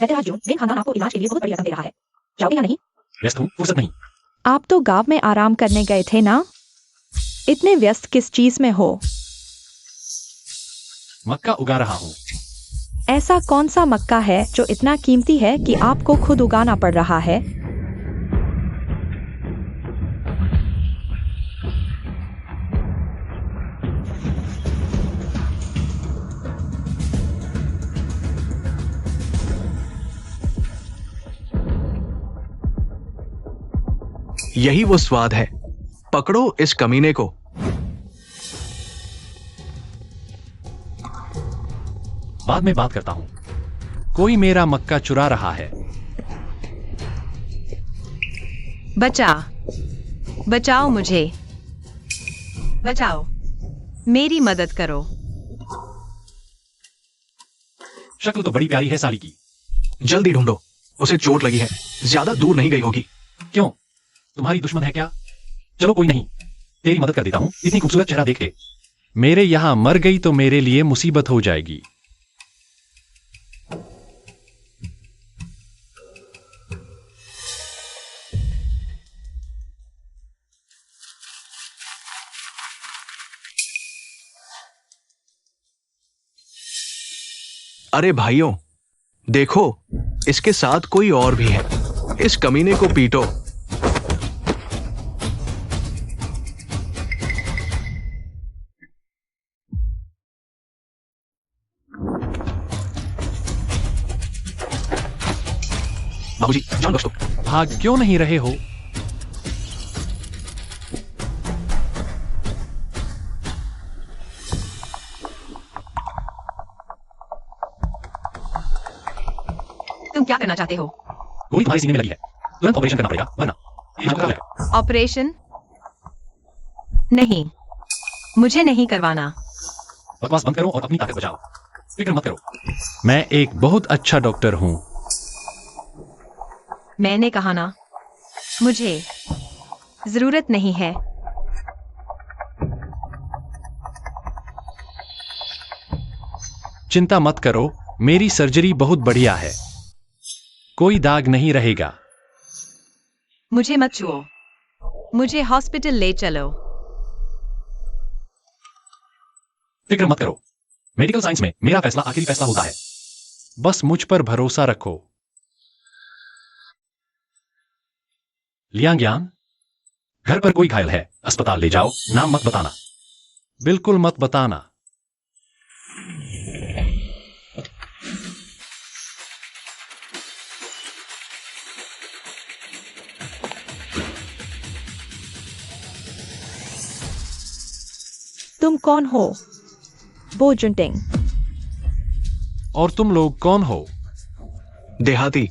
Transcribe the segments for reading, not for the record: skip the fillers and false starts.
वैसे आज जून वेन खानदान आपको इलाज के लिए बहुत बड़ी रकम दे रहा है, जाओगे या नहीं? व्यस्त हूँ, फुर्सत नहीं। आप तो गांव में आराम करने गए थे ना? इतने व्यस्त किस चीज में हो? मक्का उगा रहा हूँ। ऐसा कौन सा मक्का है जो इतना कीमती है कि आपको खुद उगाना पड़ रहा है? यही वो स्वाद है। पकड़ो इस कमीने को। बाद में बात करता हूँ। कोई मेरा मक्का चुरा रहा है। बचाओ मुझे, बचाओ, मेरी मदद करो। शक्ल तो बड़ी प्यारी है साली की। जल्दी ढूंढो, उसे चोट लगी है, ज्यादा दूर नहीं गई होगी। क्यों, तुम्हारी दुश्मन है क्या? चलो कोई नहीं, तेरी मदद कर देता हूँ। इतनी खूबसूरत चेहरा देख के मेरे यहां मर गई तो मेरे लिए मुसीबत हो जाएगी। अरे भाइयों, देखो, इसके साथ कोई और भी है। इस कमीने को पीटो। बाबूजी, जान बख्शो। भाग क्यों नहीं रहे हो? तुम क्या करना चाहते हो? गोली तुम्हारे सीने में लगी है, तुरंत ऑपरेशन करना पड़ेगा, वरना ये जो कर लेगा। ऑपरेशन नहीं, मुझे नहीं करवाना। बकवास बंद करो और अपनी ताकत बचाओ। फिक्र मत करो, मैं एक बहुत अच्छा डॉक्टर हूं। मैंने कहा ना, मुझे जरूरत नहीं है। चिंता मत करो, मेरी सर्जरी बहुत बढ़िया है, कोई दाग नहीं रहेगा। मुझे मत छुओ, मुझे हॉस्पिटल ले चलो। फिक्र मत करो, मेडिकल साइंस में मेरा फैसला आखिरी फैसला होता है। बस मुझ पर भरोसा रखो। लियांग्यान, घर पर कोई घायल है, अस्पताल ले जाओ। नाम मत बताना, बिल्कुल मत बताना। तुम कौन हो? बो जुंटिंग। और तुम लोग कौन हो? देहाती,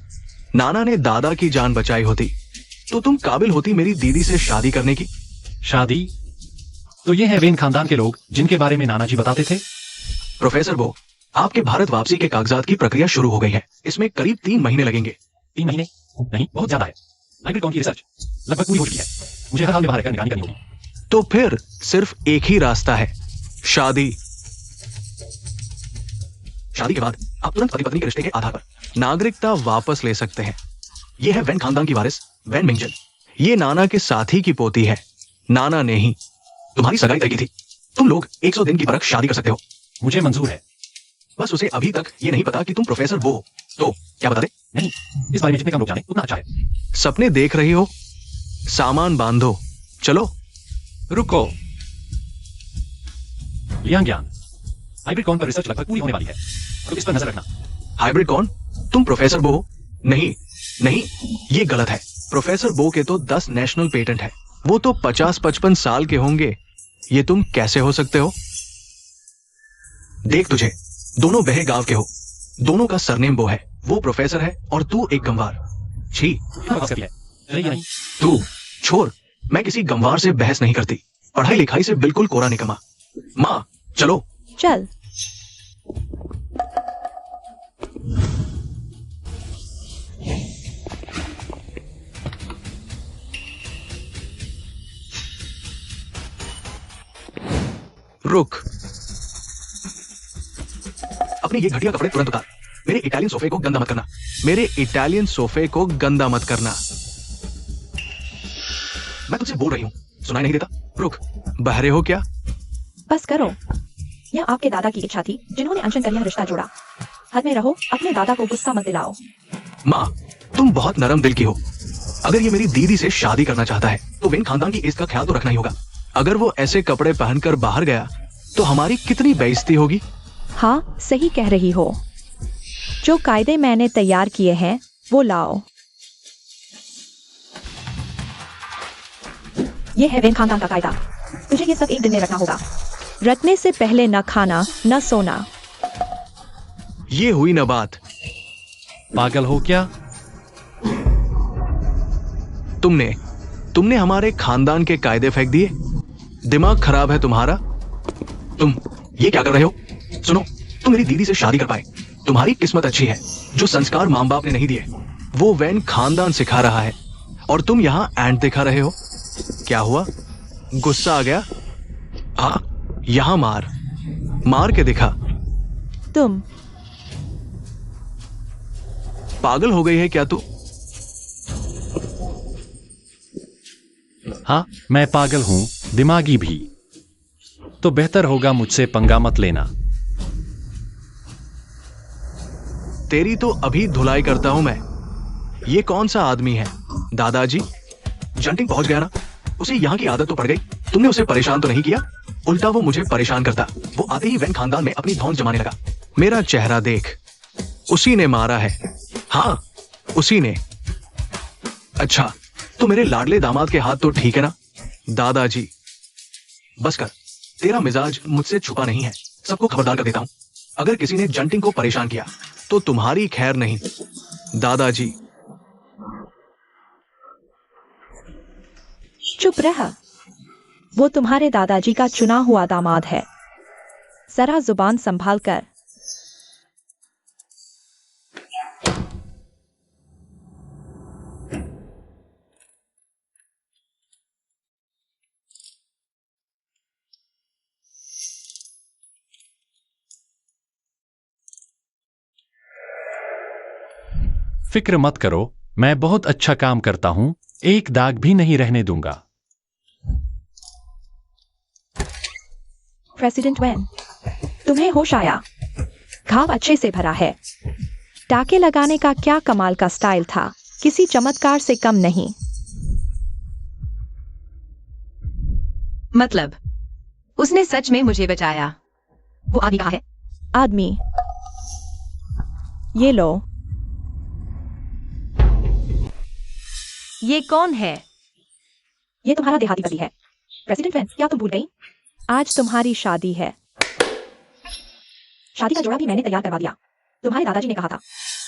नाना ने दादा की जान बचाई होती तो तुम काबिल होती मेरी दीदी से शादी करने की। शादी? तो ये है वेन खानदान के लोग जिनके बारे में नाना जी बताते थे। प्रोफेसर बो, आपके भारत वापसी के कागजात की प्रक्रिया शुरू हो गई है। इसमें करीब 3 महीने लगेंगे। 3 महीने? नहीं, बहुत ज्यादा है। हाइब्रिड कॉन की रिसर्च लगभग पूरी हो चुकी है, मुझे हर हाल में बाहर रहकर निगरानी करनी होगी। तो फिर सिर्फ एक ही रास्ता है, शादी। शादी के बाद आप तुरंत पति पत्नी के रिश्ते के आधार पर नागरिकता वापस ले सकते हैं। यह है वैन खानदान की वारिस वैन मिंगजन। ये नाना के साथी की पोती है। नाना ने ही तुम्हारी सगाई तय की थी। तुम लोग 100 दिन की परख शादी कर सकते हो। मुझे मंजूर है। बस उसे अभी तक ये नहीं पता कि तुम प्रोफेसर वो हो। तो क्या बता दे? नहीं, इस बारे में जितने कम लोग जाने उतना अच्छा है। सपने देख रही हो? सामान बांधो, चलो। रुको, लियांग्यान, हाइब्रिड कॉन पर रिसर्च लगभग पूरी होने वाली है, तो इस पर नजर रखना। Hybrid cone? तुम प्रोफेसर बो हो? नहीं नहीं, ये गलत है। प्रोफेसर बो के तो 10 नेशनल पेटेंट है। वो तो 50-55 साल के होंगे। ये तुम कैसे हो सकते हो? देख तुझे, दोनों बहे गांव के हो, दोनों का सरनेम बो है। वो प्रोफेसर है और तू एक गंवार। छी। नहीं, तू छोड़, मैं किसी गंवार से बहस नहीं करती। पढ़ाई लिखाई से बिल्कुल कोरा निकमा। माँ, चलो। चल। रुक, अपने ये घटिया कपड़े तुरंत उतार। मेरे इटालियन सोफे को गंदा मत करना। मेरे इटालियन सोफे को गंदा मत करना। मैं तुझसे बोल रही हूँ, सुनाई नहीं देता? रुक, बहरे हो क्या? बस करो। यह आपके दादा की इच्छा थी जिन्होंने अनशन कर यह रिश्ता जोड़ा। हद में रहो, अपने दादा को गुस्सा मत दिलाओ। माँ, तुम बहुत नरम दिल की हो। अगर ये मेरी दीदी से शादी करना चाहता है तो वेन खानदान की इसका ख्याल तो रखना ही होगा। अगर वो ऐसे कपड़े पहनकर बाहर गया तो हमारी कितनी बेइज्जती होगी। हाँ, सही कह रही हो। जो कायदे मैंने तैयार किए हैं वो लाओ। ये है वेन खानदान का कायदा। तुझे ये सब एक दिन में रखना होगा। रखने से पहले न खाना न सोना। ये हुई न बात। पागल हो क्या? तुमने हमारे खानदान के कायदे फेंक दिए। दिमाग खराब है तुम्हारा। तुम ये क्या कर रहे हो? सुनो, तुम मेरी दीदी से शादी कर पाए। तुम्हारी किस्मत अच्छी है। जो संस्कार माँ बाप ने नहीं दिए वो वैन खानदान सिखा रहा है और तुम यहाँ एंट दिखा रहे हो। क्या हुआ? गुस्सा आ गया? हाँ, यहाँ मार के दिखा। तुम पागल हो गई है क्या तू? हाँ, मैं पागल हूं, दिमागी भी। तो बेहतर होगा मुझसे पंगा मत लेना। तेरी तो अभी धुलाई करता हूं मैं। ये कौन सा आदमी है? दादाजी, जंटिंग पहुंच गया ना? उसे यहाँ की आदत तो पड़ गई। तुमने उसे परेशान तो नहीं किया, उल्टा वो मुझे परेशान करता। वो आते ही वैन खानदान में अपनी धौंस जमाने लगा। मेरा चेहरा देख, उसी ने मारा है। हाँ, उसी ने। अच्छा, तो मेरे लाडले दामाद के हाथ तो ठीक है ना? दादाजी, बस कर। तेरा मिजाज मुझसे छुपा नहीं है। सबको खबरदार कर देता हूं, अगर किसी ने जंटिंग को परेशान किया तो तुम्हारी खैर नहीं। दादाजी, चुप रह। वो तुम्हारे दादाजी का चुना हुआ दामाद है। जरा जुबान संभाल कर। फिक्र मत करो, मैं बहुत अच्छा काम करता हूं। एक दाग भी नहीं रहने दूंगा। प्रेसिडेंट वैन, तुम्हें होश आया? घाव अच्छे से भरा है। टाके लगाने का क्या कमाल का स्टाइल था, किसी चमत्कार से कम नहीं। मतलब उसने सच में मुझे बचाया। वो आदमी कहाँ है? आदमी, ये लो। ये कौन है? ये तुम्हारा देहाती पति है। प्रेसिडेंट वैन, क्या तुम भूल गई? आज तुम्हारी शादी है। शादी का जोड़ा भी मैंने तैयार करवा दिया। तुम्हारे दादाजी ने कहा था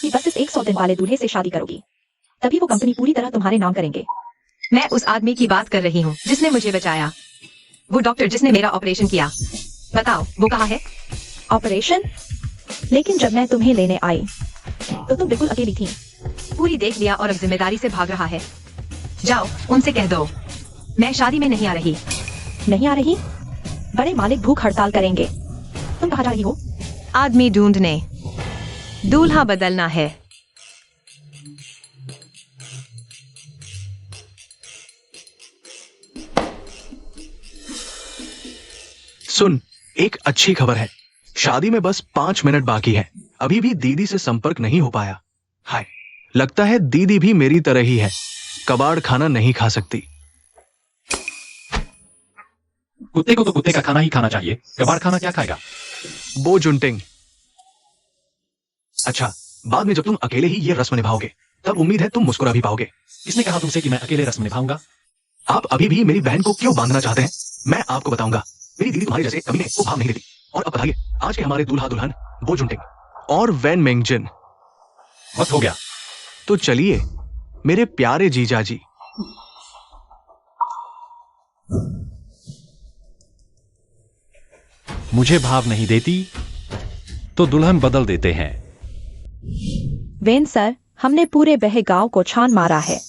कि बस इस 100 दिन वाले दूल्हे से शादी करोगी, तभी वो कंपनी पूरी तरह तुम्हारे नाम करेंगे। मैं उस आदमी की बात कर रही हूँ जिसने मुझे बचाया। वो डॉक्टर जिसने मेरा ऑपरेशन किया। बताओ, वो कहाँ है? ऑपरेशन? लेकिन जब मैं तुम्हें लेने आई तो तुम बिल्कुल अकेली थी। पूरी देख लिया और अब जिम्मेदारी से भाग रहा है। जाओ, उनसे कह दो मैं शादी में नहीं आ रही। नहीं आ रही? बड़े मालिक भूख हड़ताल करेंगे। तुम कहाँ जा रही हो? आदमी ढूंढने। दूल्हा बदलना है। सुन, एक अच्छी खबर है। शादी में बस 5 मिनट बाकी है। अभी भी दीदी से संपर्क नहीं हो पाया। हाय, लगता है दीदी भी मेरी तरह ही है, कबाड़ खाना नहीं खा सकती। कुत्ते को तो कुत्ते का खाना ही खाना चाहिए, कबाड़ खाना क्या खाएगा? बो जुंटिंग। अच्छा, बाद में जब तुम अकेले ही ये रस्म निभाओगे तब उम्मीद है तुम मुस्कुरा भी पाओगे। किसने कहा तुमसे कि मैं अकेले रस्म निभाऊंगा? आप अभी भी मेरी बहन को क्यों बांधना चाहते हैं? मैं आपको बताऊंगा। मेरी दीदी तुम्हारे जैसे कभी को भाव नहीं देती। और अब बताइए, आज के हमारे दूल्हा दुल्हन बो जुंटिंग और वैन मेंगजन। बस हो गया। तो चलिए मेरे प्यारे जीजा जी। मुझे भाव नहीं देती तो दुल्हन बदल देते हैं। वेन सर, हमने पूरे बहे गांव को छान मारा है।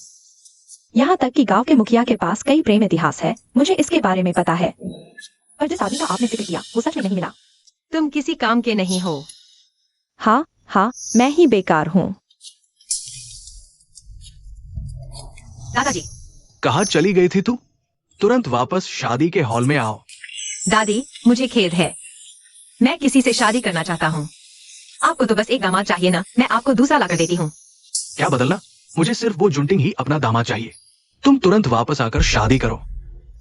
यहाँ तक कि गांव के मुखिया के पास कई प्रेम इतिहास है। मुझे इसके बारे में पता है, पर जिस आदमी का आपने जिक्र किया वो सच में नहीं मिला। तुम किसी काम के नहीं हो। हाँ हाँ, मैं ही बेकार हूँ। दादाजी। कहाँ चली गई थी तू? तुरंत वापस शादी के हॉल में आओ। दादी, मुझे खेद है, मैं किसी से शादी करना चाहता हूँ। आपको तो बस एक दामाद चाहिए ना, मैं आपको दूसरा लाकर देती हूँ। क्या बदलना? मुझे सिर्फ वो जुंटिंग ही अपना दामाद चाहिए। तुम तुरंत वापस आकर शादी करो,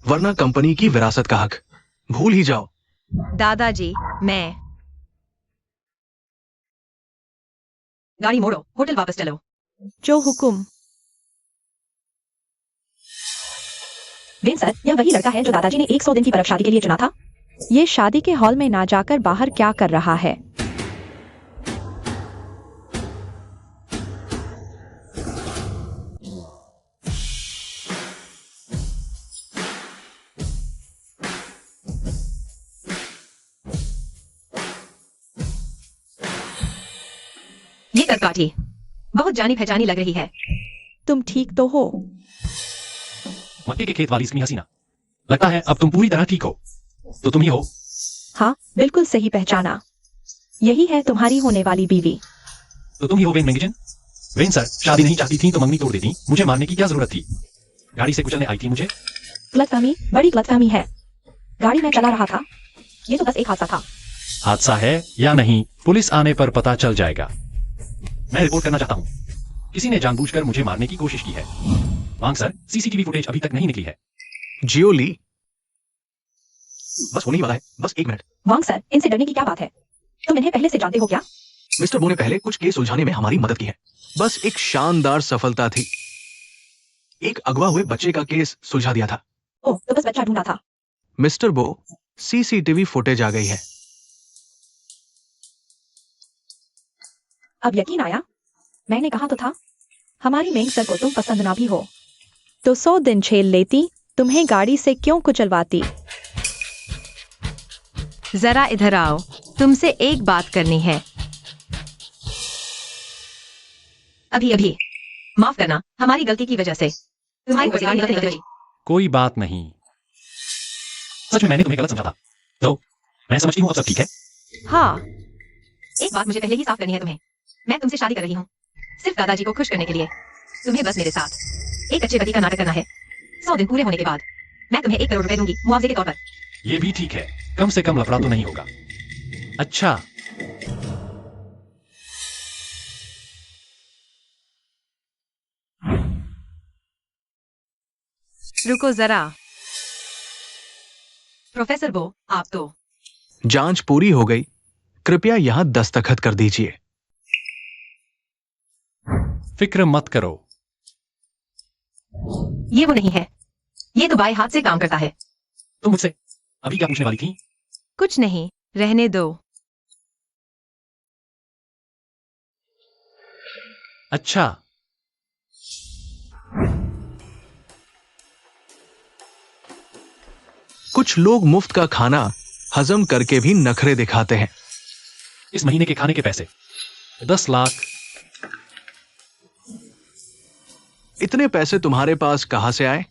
वरना कंपनी की विरासत का हक भूल ही जाओ। दादाजी, मैं। गाड़ी मोड़ो, होटल वापस चलो। जो हुकुम। वेन सर, यह वही लड़का है जो दादाजी ने 100 दिन की परख शादी के लिए चुना था। ये शादी के हॉल में ना जाकर बाहर क्या कर रहा है? ये तरकाठी बहुत जानी पहचानी लग रही है। तुम ठीक तो हो? मक्के के खेत वाली इसकी हसीना, लगता है अब तुम पूरी तरह ठीक हो। तो तुम ही हो? हाँ, बिल्कुल सही पहचाना। यही है तुम्हारी होने वाली बीवी। तो तुम ही हो वेन मेंगेजन? वेन सर शादी नहीं चाहती थी तो मंगनी तोड़ देती, मुझे मारने की क्या जरूरत थी? गाड़ी से कुचलने आई थी मुझे। गलतफहमी, बड़ी गलतफहमी है। गाड़ी में चला रहा था, ये तो बस एक हादसा था। हादसा है या नहीं, पुलिस आने पर पता चल जाएगा। मैं रिपोर्ट करना चाहता हूँ, किसी ने जानबूझकर मुझे मारने की कोशिश की है। वांग सर, सीसीटीवी फुटेज अभी तक नहीं निकली है। जियो ली, बस होने ही वाला है, बस 1 मिनट। वांग सर, इनसे डरने की क्या बात है? तुम इन्हें पहले से जानते हो क्या? मिस्टर बो ने पहले कुछ केस सुलझाने में हमारी मदद की है। बस एक शानदार सफलता थी। एक अगवा हुए बच्चे का केस सुलझा दिया था। ओह, तो बस बच्चा ढूंढा था। मिस्टर बो, सीसीटीवी फुटेज आ गई है। अब यकीन आया? मैंने कहा तो था। हमारी मेंग सर को तुम पसंद ना भी हो। तो 100 दिन झेल लेती, तुम्हें गाड़ी से क्यों कुचलवाती? जरा इधर आओ, तुमसे एक बात करनी है। अभी अभी। माफ करना, हमारी गलती की वजह से तुम्हारी ऊपर से गाड़ी निकल गई। कोई बात नहीं। सच में मैंने तुम्हें गलत समझा था, तो मैं समझती हूँ अब सब ठीक है। हाँ, एक बात मुझे पहले ही साफ करनी है तुम्हें। मैं तुमसे शादी कर रही हूँ सिर्फ दादाजी को खुश करने के लिए। तुम्हें बस मेरे साथ एक अच्छे पति का नाटक करना है। 100 दिन पूरे होने के बाद मैं तुम्हें 1 करोड़ रुपए दूंगी मुआवजे के तौर पर। ये भी ठीक है, कम से कम लफड़ा तो नहीं होगा। अच्छा, रुको जरा। प्रोफेसर बो, आप तो। जांच पूरी हो गई, कृपया यहां दस्तखत कर दीजिए। फिक्र मत करो। ये वो नहीं है, ये तो बाएं हाथ से काम करता है। तुम मुझसे अभी क्या पूछने वाली थी? कुछ नहीं, रहने दो। अच्छा, कुछ लोग मुफ्त का खाना हजम करके भी नखरे दिखाते हैं। इस महीने के खाने के पैसे 10 लाख। इतने पैसे तुम्हारे पास कहां से आए?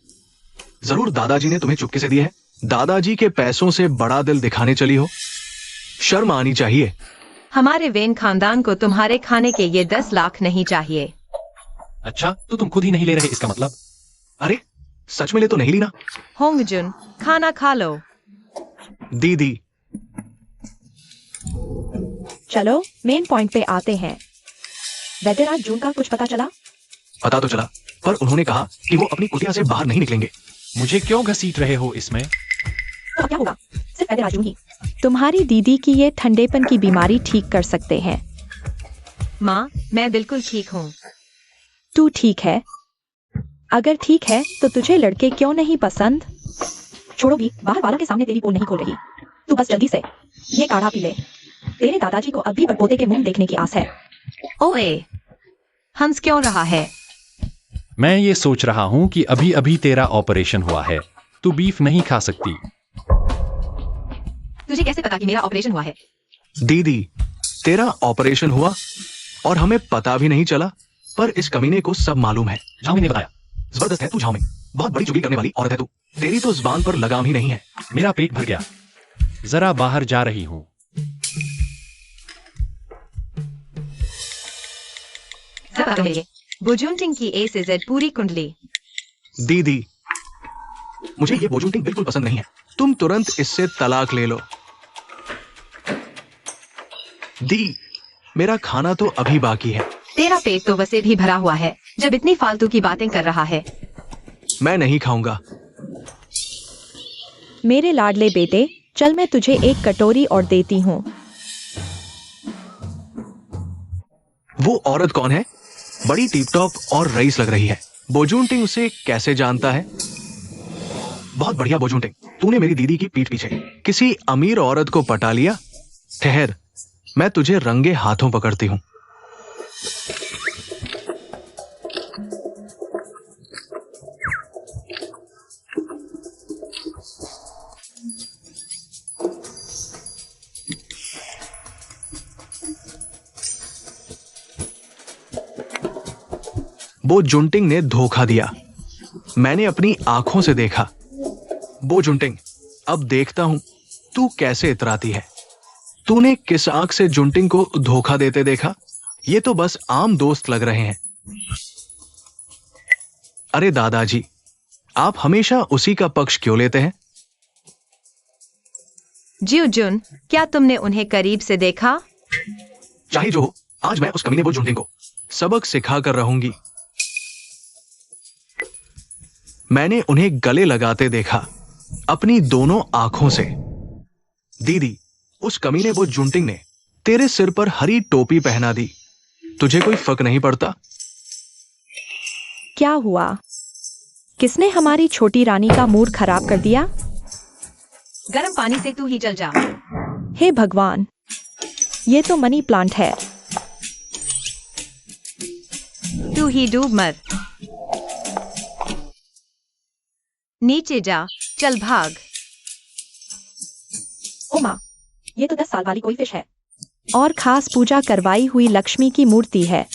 जरूर दादाजी ने तुम्हें चुपके से दिए हैं। दादाजी के पैसों से बड़ा दिल दिखाने चली हो, शर्म आनी चाहिए। हमारे वेन खानदान को तुम्हारे खाने के ये 10 लाख नहीं चाहिए। अच्छा, तो तुम खुद ही नहीं ले रहे इसका मतलब? अरे सच में ले तो नहीं ली ना? होंगजुन, खाना खा लो। दीदी, चलो मेन पॉइंट पे आते हैं। वैद्यराज जून का कुछ पता चला? पता तो चला, पर उन्होंने कहा कि वो अपनी कुटिया से बाहर नहीं निकलेंगे। मुझे क्यों घसीट रहे हो इसमें? तो अब क्या होगा? सिर्फ वैद्यराज जून ही। तुम्हारी दीदी की ये ठंडेपन की बीमारी ठीक कर सकते हैं। माँ, मैं बिल्कुल ठीक हूँ। तू ठीक है? अगर ठीक है तो तुझे लड़के क्यों नहीं पसंद? छोड़ो भी, बाहर वालों के सामने तेरी पोल नहीं खोल रही। तू बस जल्दी से ये काढ़ा पी ले। तेरे दादाजी को अब भी बड़पोते के मुंह देखने की आस है। ओए, हंस क्यों रहा है? मैं ये सोच रहा हूं कि अभी अभी तेरा ऑपरेशन हुआ है, तू बीफ नहीं खा सकती। तुझे कैसे पता कि मेरा ऑपरेशन हुआ है? दीदी, तेरा ऑपरेशन हुआ और हमें पता भी नहीं चला, पर इस कमीने को सब मालूम है। झामिन ने बताया। जबरदस्त है तू झामिन, बहुत बड़ी चुगली करने वाली औरत है तू। तेरी तो जुबान पर लगाम ही नहीं है। मेरा पेट भर गया, जरा बाहर जा रही हूं। सब तो मेरे बुजुंटिंग की A से Z पूरी कुंडली। दीदी, मुझे ये बोजूटिंग बिल्कुल पसंद नहीं है। तुम तुरंत इससे तलाक ले लो। दी, मेरा खाना तो अभी बाकी है। तेरा पेट तो वैसे भी भरा हुआ है, जब इतनी फालतू की बातें कर रहा है। मैं नहीं खाऊंगा। मेरे लाडले बेटे, चल मैं तुझे एक कटोरी और देती हूँ। वो औरत कौन है? बड़ी टिप टॉप और रईस लग रही है। बोजूटिंग उसे कैसे जानता है? बहुत बढ़िया बोजूटिंग, तूने मेरी दीदी की पीठ पीछे किसी अमीर औरत को पटा लिया। ठहर, मैं तुझे रंगे हाथों पकड़ती हूँ। बोजुंटिंग ने धोखा दिया। मैंने अपनी आंखों से देखा। बोजुंटिंग, अब देखता हूं तू कैसे इतराती है। तूने किस आंख से जुंटिंग को धोखा देते देखा? ये तो बस आम दोस्त लग रहे हैं। अरे दादाजी, आप हमेशा उसी का पक्ष क्यों लेते हैं? जियो जुन, क्या तुमने उन्हें करीब से देखा? चाहे जो हो, आज मैं उस कमीने बोजुंटिंग को सबक सिखा कर रहूंगी। मैंने उन्हें गले लगाते देखा अपनी दोनों आंखों से। दीदी, उस कमीने बोजुंटिंग ने तेरे सिर पर हरी टोपी पहना दी। तुझे कोई फर्क नहीं पड़ता? क्या हुआ? किसने हमारी छोटी रानी का मूड खराब कर दिया? गर्म पानी से तू ही जल जा। हे भगवान, ये तो मनी प्लांट है। तू ही डूब मर। नीचे जा, चल भाग। ओ माँ, ये तो 10 साल वाली कोई फिश है। और खास पूजा करवाई हुई लक्ष्मी की मूर्ति है।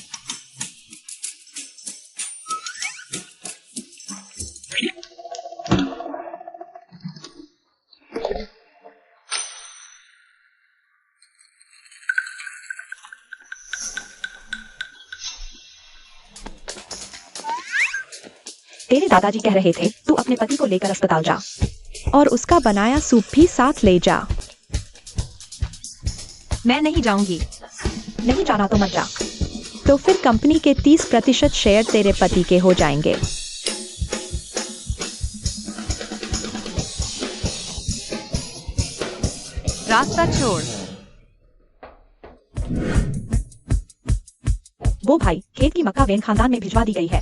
तेरे दादाजी कह रहे थे तू अपने पति को लेकर अस्पताल जा। और उसका बनाया सूप भी साथ ले जा। मैं नहीं जाऊंगी। नहीं जाना तो मत जा। तो फिर कंपनी के 30% शेयर तेरे पति के हो जाएंगे। रास्ता छोड़। वो भाई, खेत की मक्का वेन खानदान में भिजवा दी गई है।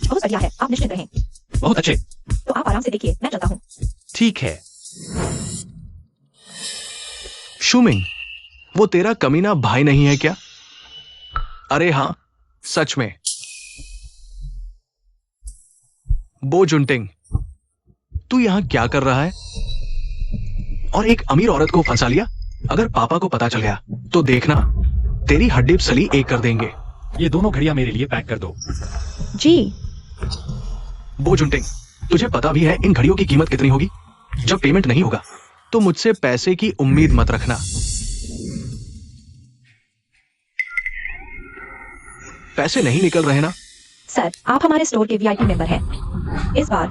बहुत बढ़िया है, आप निश्चित रहें। बहुत अच्छे। तो आप आराम से देखिए, मैं चलता हूँ। ठीक है। शुमिंग, वो तेरा कमीना भाई नहीं है क्या? अरे हाँ, सच में। बोजुंटिंग, तू यहां क्या कर रहा है? और एक अमीर औरत को फंसा लिया। अगर पापा को पता चल गया तो देखना, तेरी हड्डी सली एक कर देंगे। ये दोनों घड़ियां मेरे लिए पैक कर दो। जी। बोजुंटिंग, तुझे पता भी है इन घड़ियों की कीमत कितनी होगी? जब पेमेंट नहीं होगा तो मुझसे पैसे की उम्मीद मत रखना। पैसे नहीं निकल रहे ना? सर, आप हमारे स्टोर के VIP मेंबर हैं। इस बार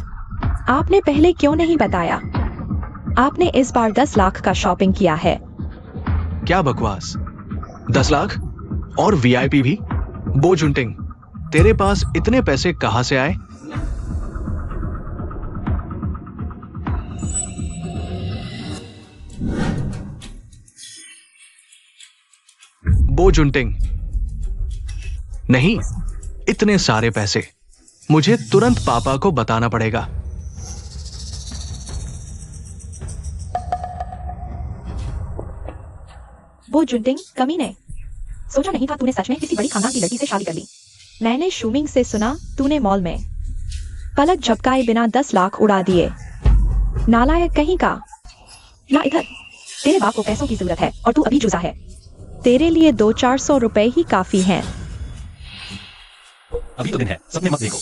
आपने पहले क्यों नहीं बताया? आपने इस बार 10 लाख का शॉपिंग किया है। क्या बकवास! 10 लाख और VIP भी? बोजुंटिंग, तेरे पास इतने पैसे कहां से आए? बोजुंटिंग, नहीं, इतने सारे पैसे मुझे तुरंत पापा को बताना पड़ेगा। वो जुंटिंग कमीने, सोचा नहीं था तूने सच में किसी बड़ी खानदान की लड़की से शादी कर ली। मैंने शुमिंग से सुना तूने मॉल में पलक झपकाए बिना 10 लाख उड़ा दिए। नालायक कहीं का। ला इधर, तेरे बाप को पैसों की जरूरत है और तू अभी जुजा है। तेरे लिए 200-400 रुपए ही काफी हैं। अभी तो दिन है, सपने मत देखो।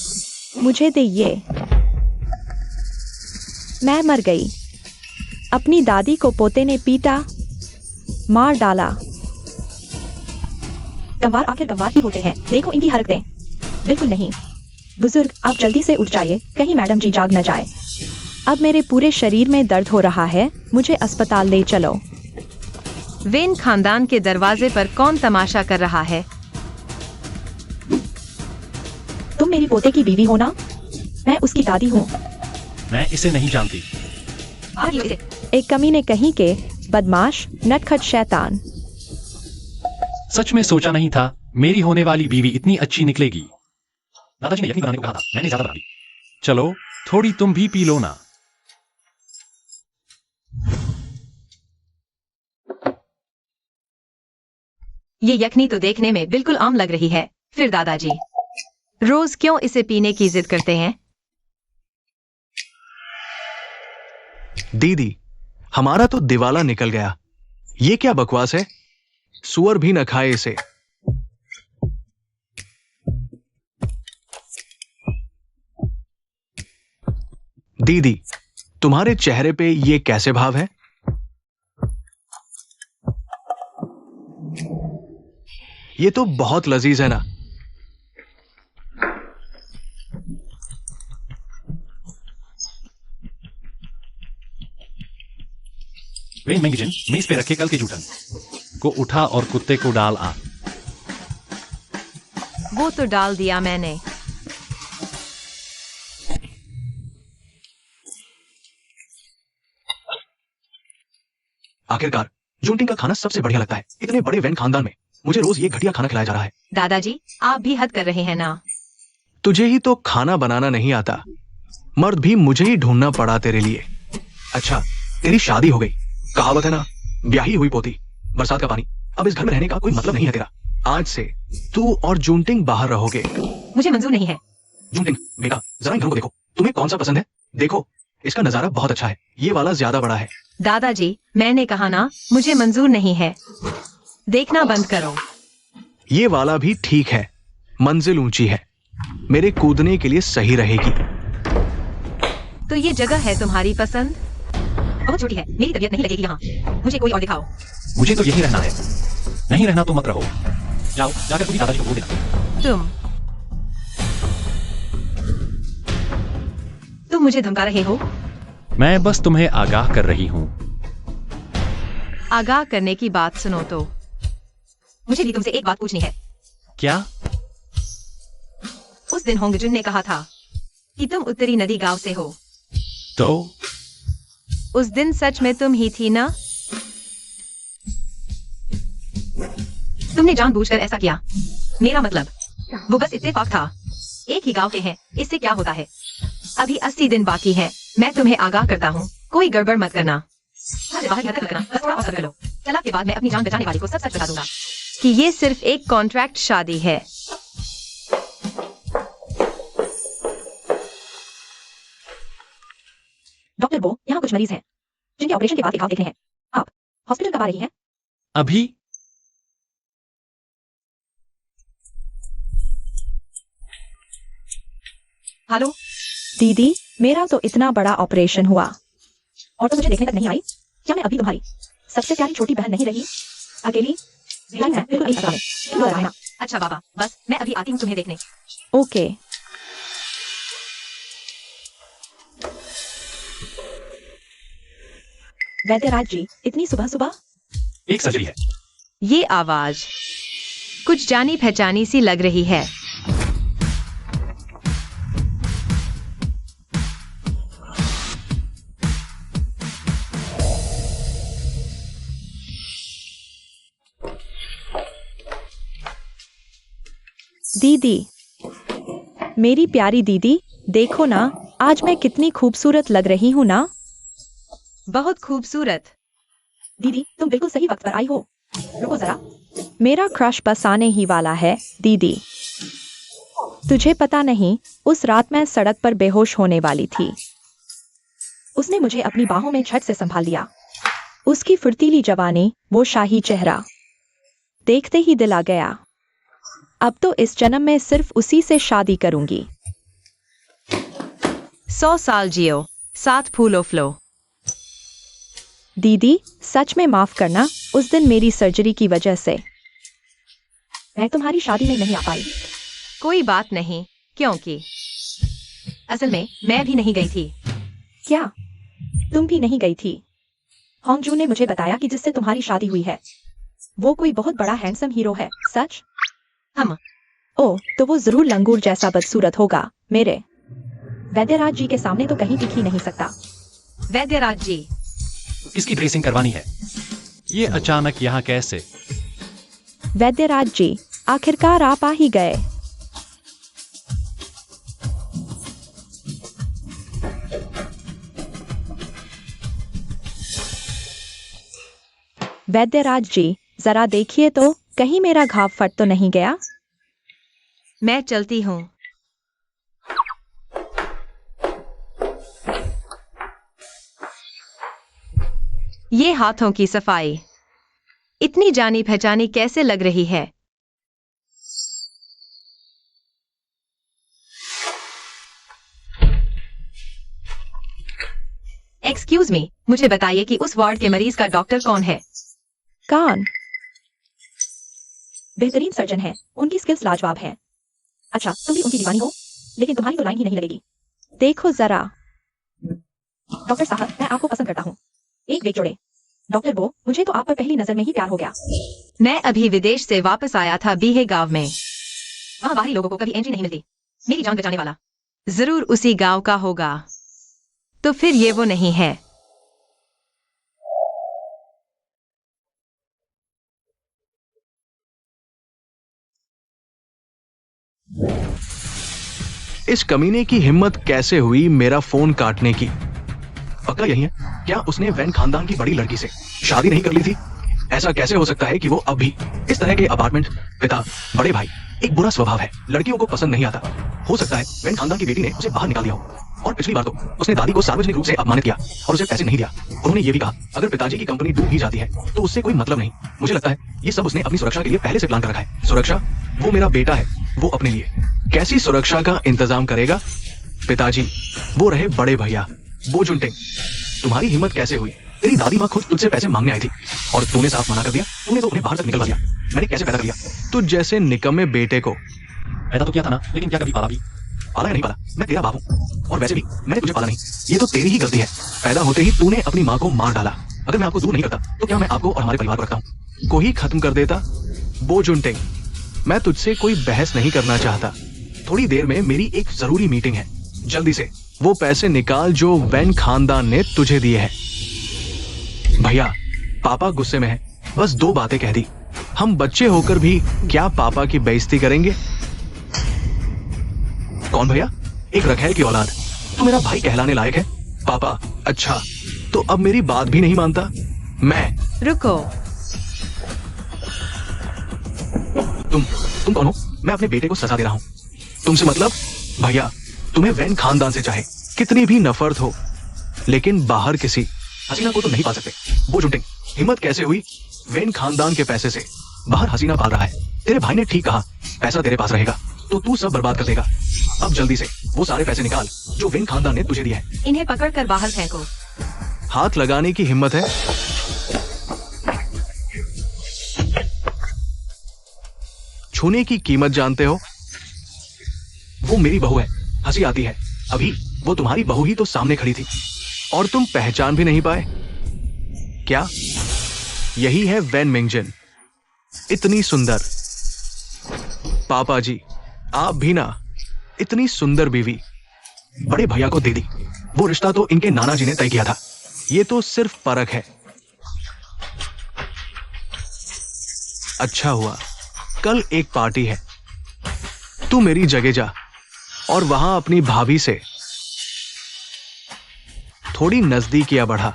मुझे दे ये। मैं मर गई। अपनी दादी को पोते ने पीटा, मार डाला। गंवार आखिर गंवार ही होते हैं, देखो इनकी हरकतें। बिल्कुल नहीं। बुजुर्ग, आप जल्दी से उठ जाइए, कहीं मैडम जी जाग न जाए। अब मेरे पूरे शरीर में दर्द हो रहा है, मुझे अस्पताल ले चलो। वेन खानदान के दरवाजे पर कौन तमाशा कर रहा है? तुम मेरी पोते की बीवी हो ना? मैं उसकी दादी हूँ। मैं इसे नहीं जानती। भागियो इसे। एक कमीने कहीं के, बदमाश, नटखट शैतान। सच में सोचा नहीं था मेरी होने वाली बीवी इतनी अच्छी निकलेगी। दादाजी ने यकीन बनाने को कहा था, मैंने ज्यादा बना दी। चलो थोड़ी तुम भी पी लो ना। ये यखनी तो देखने में बिल्कुल आम लग रही है। फिर दादाजी रोज क्यों इसे पीने की जिद करते हैं? दीदी, हमारा तो दिवाला निकल गया। ये क्या बकवास है? सुअर भी न खाए इसे। दीदी, तुम्हारे चेहरे पे ये कैसे भाव है? ये तो बहुत लजीज है ना। वेन मैंगिजन, मेज पे रखे कल के जूठन को उठा और कुत्ते को डाल आ। वो तो डाल दिया मैंने। आखिरकार जूनटिंग का खाना सबसे बढ़िया लगता है। इतने बड़े वैन खानदान में मुझे रोज ये घटिया खाना खिलाया जा रहा है। दादाजी, आप भी हद कर रहे हैं ना। तुझे ही तो खाना बनाना नहीं आता, मर्द भी मुझे ही ढूंढना पड़ा तेरे लिए। अच्छा, तेरी शादी हो गई। कहावत है ना, ब्याही हुई पोती बरसात का पानी। अब इस घर में रहने का कोई मतलब नहीं है तेरा। आज से तू और जूनटिंग बाहर रहोगे। मुझे मंजूर नहीं है। जूनटिंग, बेटा जरा इन घरों को देखो, तुम्हें कौन सा पसंद है? देखो, इसका नजारा बहुत अच्छा है। ये वाला ज्यादा बड़ा है। दादाजी, मैंने कहा ना, मुझे मंजूर नहीं है। देखना बंद करो। ये वाला भी ठीक है, मंजिल ऊंची है, मेरे कूदने के लिए सही रहेगी। तो ये जगह है तुम्हारी पसंद? बहुत छोटी है, मेरी तबीयत नहीं लगेगी यहाँ। मुझे कोई और दिखाओ। मुझे तो यही रहना है। नहीं रहना तो मत रहो। जाओ, जाकर खुद ही दादाजी को बोल देना। तुम मुझे धमका रहे हो? मैं बस तुम्हें आगाह कर रही हूँ। आगाह करने की बात सुनो तो। मुझे भी तुमसे एक बात पूछनी है। क्या? उस दिन होंगजुन ने कहा था कि तुम उत्तरी नदी गांव से हो। तो उस दिन सच में तुम ही थी ना? तुमने जानबूझकर ऐसा किया। मेरा मतलब, वो बस इत्तेफाक था। एक ही गांव के हैं, इससे क्या होता है? अभी 80 दिन बाकी है। मैं तुम्हें आगाह करता हूँ, कोई गड़बड़ मत करना। बाहर की हरकत मत करना, बस थोड़ा और सब्र लो। तलाक के बाद मैं अपनी जान बचाने वाली को सब सच बता दूंगा कि ये सिर्फ एक कॉन्ट्रैक्ट शादी है। डॉक्टर बो, यहाँ कुछ मरीज हैं जिनके ऑपरेशन के बाद घाव देखने हैं। आप हॉस्पिटल कब आ रही हैं? अभी? हेलो दीदी, मेरा तो इतना बड़ा ऑपरेशन हुआ और तो मुझे देखने तक नहीं आई। क्या मैं अभी तुम्हारी सबसे प्यारी छोटी बहन नहीं रही? अकेली नहीं है, बिल्कुल नहीं है। क्यों डरा है ना? अच्छा बाबा, बस मैं अभी आती हूँ तुम्हें देखने। ओके। वैद्यराज जी, इतनी सुबह सुबह? एक सर्जरी है। ये आवाज कुछ जानी पहचानी सी लग रही है। दीदी, मेरी प्यारी दीदी, देखो ना, आज मैं कितनी खूबसूरत लग रही हूँ ना? बहुत खूबसूरत। दीदी, तुम बिल्कुल सही वक्त पर आई हो। रुको जरा। मेरा क्रश बस आने ही वाला है, दीदी। तुझे पता नहीं, उस रात मैं सड़क पर बेहोश होने वाली थी। उसने मुझे अपनी बाहों में झट से संभाल लिया। उसकी फुर्तीली जवानी, वो शाही चेहरा, देखते ही दिल आ गया। अब तो इस जन्म में सिर्फ उसी से शादी करूंगी। 100 साल जियो, 7 फूलो फ्लो। दीदी, सच में माफ करना, उस दिन मेरी सर्जरी की वजह से मैं तुम्हारी शादी में नहीं आ पाई। कोई बात नहीं, क्योंकि असल में मैं भी नहीं गई थी। क्या तुम भी नहीं गई थी? होंगजू ने मुझे बताया कि जिससे तुम्हारी शादी हुई है वो कोई बहुत बड़ा हैंडसम हीरो है। सच? हम ओह, तो वो जरूर लंगूर जैसा बदसूरत होगा। मेरे वैद्यराज जी के सामने तो कहीं दिख ही नहीं सकता। वैद्यराज जी, किसकी ड्रेसिंग करवानी है? ये अचानक यहाँ कैसे? वैद्यराज जी, आखिरकार आप आ ही गए। वैद्यराज जी, जरा देखिए तो कहीं मेरा घाव फट तो नहीं गया। मैं चलती हूँ। ये हाथों की सफाई इतनी जानी पहचानी कैसे लग रही है? एक्सक्यूज मी, मुझे बताइए कि उस वार्ड के मरीज का डॉक्टर कौन है? कौन? बेहतरीन सर्जन है, उनकी स्किल्स लाजवाब हैं। अच्छा, तुम भी उनकी दीवानी हो, लेकिन तुम्हारी तो लाइन ही नहीं लगेगी। देखो जरा। डॉक्टर साहब, मैं आपको पसंद करता हूँ। एक वेग जोड़े। डॉक्टर बो, मुझे तो आप पर पहली नजर में ही प्यार हो गया। मैं अभी विदेश से वापस आया था बीहे गांव में। वहाँ बाहरी लोगों को कभी एंट्री नहीं मिलती। मेरी जान बचाने वाला जरूर उसी गांव का होगा। तो फिर ये वो नहीं है। इस कमीने की हिम्मत कैसे हुई मेरा फोन काटने की? पक्का यही है? क्या उसने वैन खानदान की बड़ी लड़की से शादी नहीं कर ली थी? ऐसा कैसे हो सकता है कि वो अब भी इस तरह के अपार्टमेंट? पिता, बड़े भाई, एक बुरा स्वभाव है, लड़कियों को पसंद नहीं आता। हो सकता है वैन खानदान की बेटी ने उसे बाहर निकाल दिया हो। और पिछली बार तो उसने दादी को सार्वजनिक रूप से अपमानित किया और उसे पैसे नहीं दिया। उन्होंने ये भी कहा अगर पिताजी की कंपनी डूब ही जाती है तो उससे कोई मतलब नहीं। मुझे लगता है ये सब उसने अपनी सुरक्षा के लिए पहले से प्लान कर रखा है। सुरक्षा? वो मेरा बेटा है, वो अपने लिए कैसी सुरक्षा का इंतजाम करेगा? पिताजी, वो रहे बड़े भैया बो जुनटेंग। तुम्हारी हिम्मत कैसे हुई? तेरी दादी माँ खुद तुझसे पैसे मांगने आई थी और तूने साफ मना कर दिया। तूने तो उन्हें बाहर तक निकलवा दिया। मैंने कैसे पैदा कर लिया तुझ जैसे निकम्मे बेटे को? पैदा तो किया था ना, लेकिन क्या कभी पाला भी? पाला या नहीं पाला, मैं तेरा बाप हूँ। और वैसे भी मैंने तुझे पाला नहीं, ये तो तेरी ही गलती है। पैदा होते ही तूने अपनी माँ को मार डाला। अगर मैं आपको दूर नहीं करता तो क्या मैं आपको और हमारे परिवार को रखता हूँ? को ही खत्म कर देता। बो जुनटेंग, मैं तुझसे कोई बहस नहीं करना चाहता। थोड़ी देर में मेरी एक जरूरी मीटिंग है। जल्दी से वो पैसे निकाल जो वैन खानदान ने तुझे दिए हैं। भैया, पापा गुस्से में है, बस 2 बातें कह दी। हम बच्चे होकर भी क्या पापा की बेइज्जती करेंगे? कौन भैया? एक रखैल की औलाद। तू मेरा भाई कहलाने लायक है? पापा, अच्छा तो अब मेरी बात भी नहीं मानता? मैं? रुको, तुम कौन हो? मैं अपने बेटे को सजा दे रहा हूँ। तुमसे मतलब? भैया, तुम्हें वैन खानदान से चाहे कितनी भी नफरत हो, लेकिन बाहर किसी हसीना को तो नहीं पाल सकते। वो जुनटेंग, हिम्मत कैसे हुई? वैन खानदान के पैसे से बाहर हसीना पाल रहा है। तेरे भाई ने ठीक कहा, पैसा तेरे पास रहेगा तो तू सब बर्बाद कर देगा। अब जल्दी से वो सारे पैसे निकाल जो वैन खानदान ने तुझे दिए हैं। इन्हें पकड़कर बाहर फेंको। हाथ लगाने की हिम्मत है? छूने की कीमत जानते हो? वो मेरी बहू है। हंसी आती है, अभी वो तुम्हारी बहू ही तो सामने खड़ी थी और तुम पहचान भी नहीं पाए? क्या यही है वैन मिंगजन? इतनी सुंदर। पापा जी, आप भी ना, इतनी सुंदर बीवी बड़े भैया को दे दी। वो रिश्ता तो इनके नाना जी ने तय किया था। ये तो सिर्फ परख है। अच्छा हुआ कल एक पार्टी है, तू मेरी जगह जा और वहां अपनी भाभी से थोड़ी नजदीकियां बढ़ा।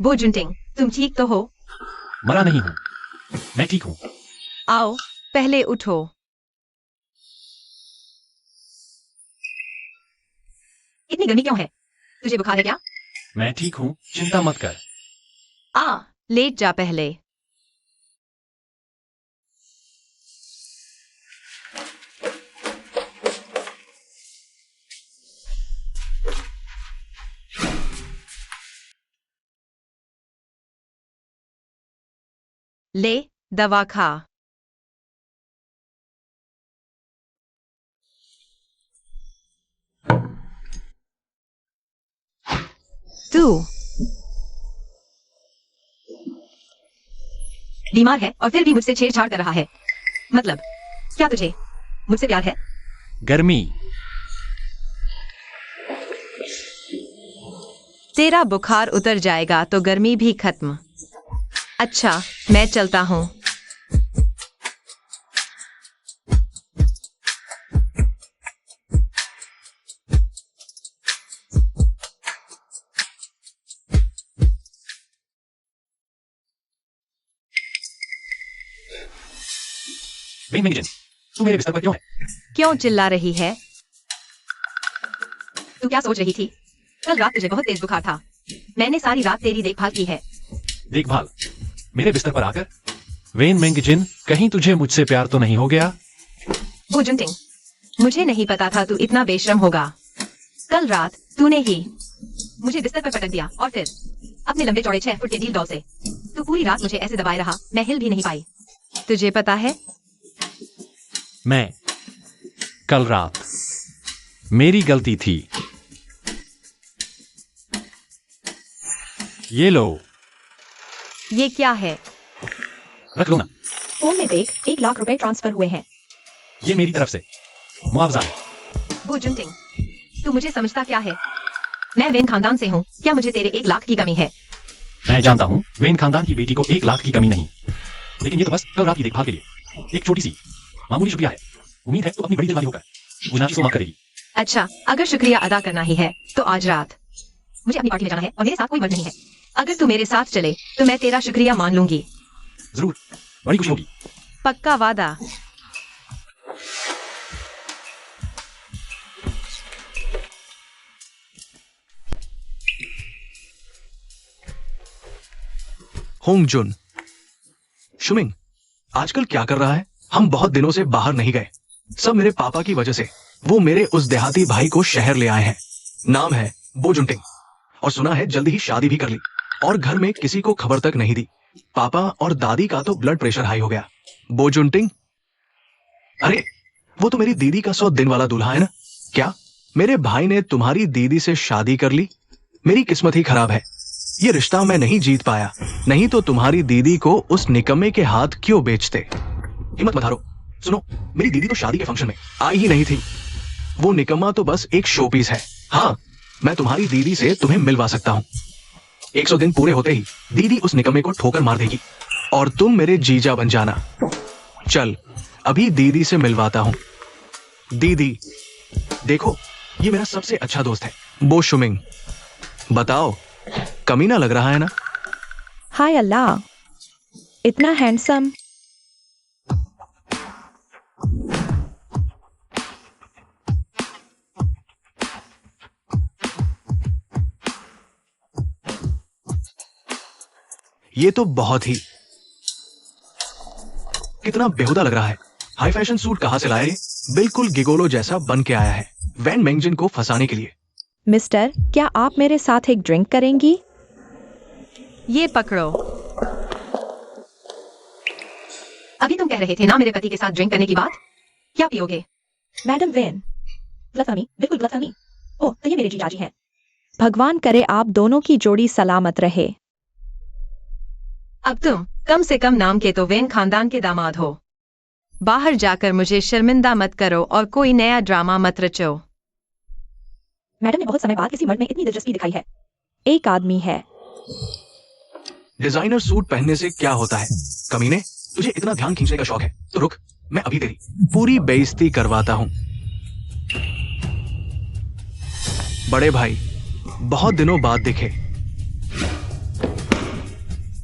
बो जुनटेंग, तुम ठीक तो हो? मरा नहीं हूँ, मैं ठीक हूँ। आओ, पहले उठो। इतनी गर्मी क्यों है? तुझे बुखार है क्या? मैं ठीक हूँ, चिंता मत कर। लेट जा पहले। ले दवा खा। तू बीमार है और फिर भी मुझसे छेड़छाड़ कर रहा है। मतलब क्या तुझे मुझसे प्यार है? गर्मी। तेरा बुखार उतर जाएगा तो गर्मी भी खत्म। अच्छा, मैं चलता हूँ। वेन मेंगजिन, तू मेरे बिस्तर पर क्यों है? क्यों चिल्ला रही है? तू क्या सोच रही थी? कल रात तुझे बहुत तेज बुखार था। मैंने सारी रात तेरी देखभाल की है। देखभाल? मेरे बिस्तर पर आकर? वेन मेंगजिन, कहीं तुझे मुझसे प्यार तो नहीं हो गया? वो जुनटिंग, मुझे नहीं पता था तू इतना बेशरम होगा। कल रात तूने ही मुझे बिस्तर पर पटक दिया और फिर अपने लंबे चौड़े 6 फुट के डील डॉल से तू पूरी रात मुझे ऐसे दबाए रहा, मैं हिल भी नहीं पाई। तुझे पता है? मैं कल रात मेरी गलती थी। ये लो। ये क्या है? रख लो ना। फोन में देख, 1 लाख रुपए ट्रांसफर हुए हैं। ये मेरी तरफ से मुआवजा है। वो जुनटिंग, तू मुझे समझता क्या है? मैं वेन खानदान से हूँ, क्या मुझे तेरे 1 लाख की कमी है? मैं जानता हूँ वेन खानदान की बेटी को 1 लाख की कमी नहीं, लेकिन ये तो बस कल रात की देखभाल के लिए एक छोटी सी मामूली शुक्रिया है। उम्मीद है तू अपनी बड़ी दिलवाली होकर मुझे नाची को माफ करेगी। अच्छा, अगर शुक्रिया अदा करना ही है तो आज रात मुझे अपनी पार्टी में जाना है और मेरे साथ कोई मर्द नहीं है। अगर तू मेरे साथ चले तो मैं तेरा शुक्रिया मान लूंगी। जरूर, बड़ी खुशी होगी। पक्का वादा। होंग जुन, शुमिंग आजकल क्या कर रहा है? हम बहुत दिनों से बाहर नहीं गए, सब मेरे पापा की वजह से। वो मेरे उस देहाती भाई को शहर ले आए हैं। नाम है बो जुनटिंग और सुना है जल्दी ही शादी भी कर ली और घर में किसी को खबर तक नहीं दी। पापा और दादी का तो ब्लड प्रेशर हाई हो गया। बो जुनटिंग, अरे वो तो मेरी दीदी का 100 दिन वाला दूल्हा है ना? क्या मेरे भाई ने तुम्हारी दीदी से शादी कर ली? मेरी किस्मत ही खराब है, ये रिश्ता मैं नहीं जीत पाया, नहीं तो तुम्हारी दीदी को उस निकम्मे के हाथ क्यों बेचते। हिम्मत मत हारो। सुनो, मेरी दीदी तो शादी के फंक्शन में आई ही नहीं थी। वो निकम्मा तो बस एक शो पीस है। हाँ, मैं तुम्हारी दीदी से तुम्हें मिलवा सकता हूँ। 100 दिन पूरे होते ही दीदी उस निकम्मे को ठोकर मार देगी और तुम मेरे जीजा बन जाना। चल, अभी दीदी से मिलवाता हूँ। दीदी देखो, ये मेरा सबसे अच्छा दोस्त है बो शुमिंग। बताओ, कमीना लग रहा है ना? हाय अल्लाह, इतना हैंडसम। ये तो बहुत ही कितना बेहुदा लग रहा है। हाई फैशन सूट कहां से लाए? बिल्कुल गिगोलो जैसा बन के आया है, वैन मेंगजिन को फंसाने के लिए। मिस्टर, क्या आप मेरे साथ एक ड्रिंक करेंगी? ये पकड़ो। अभी तुम कह रहे थे ना मेरे पति के साथ ड्रिंक करने की बात। क्या पियोगे? मैडम वेन, गलतफहमी, बिल्कुल गलतफहमी। ओह, तो ये मेरे जीजाजी हैं। भगवान करे आप दोनों की जोड़ी सलामत रहे। अब तुम कम से कम नाम के तो वेन खानदान के दामाद हो। बाहर जाकर मुझे शर्मिंदा मत करो और कोई नया ड्रामा मत रचो। मैडम ने बहुत समय बाद किसी मर्द में इतनी दिलचस्पी दिखाई है। एक आदमी है। डिजाइनर सूट पहनने से क्या होता है? कमीने, तुझे इतना ध्यान खींचने का शौक है तो रुक, मैं अभी तेरी पूरी बेइज्जती करवाता हूं। बड़े भाई, बहुत दिनों बाद दिखे।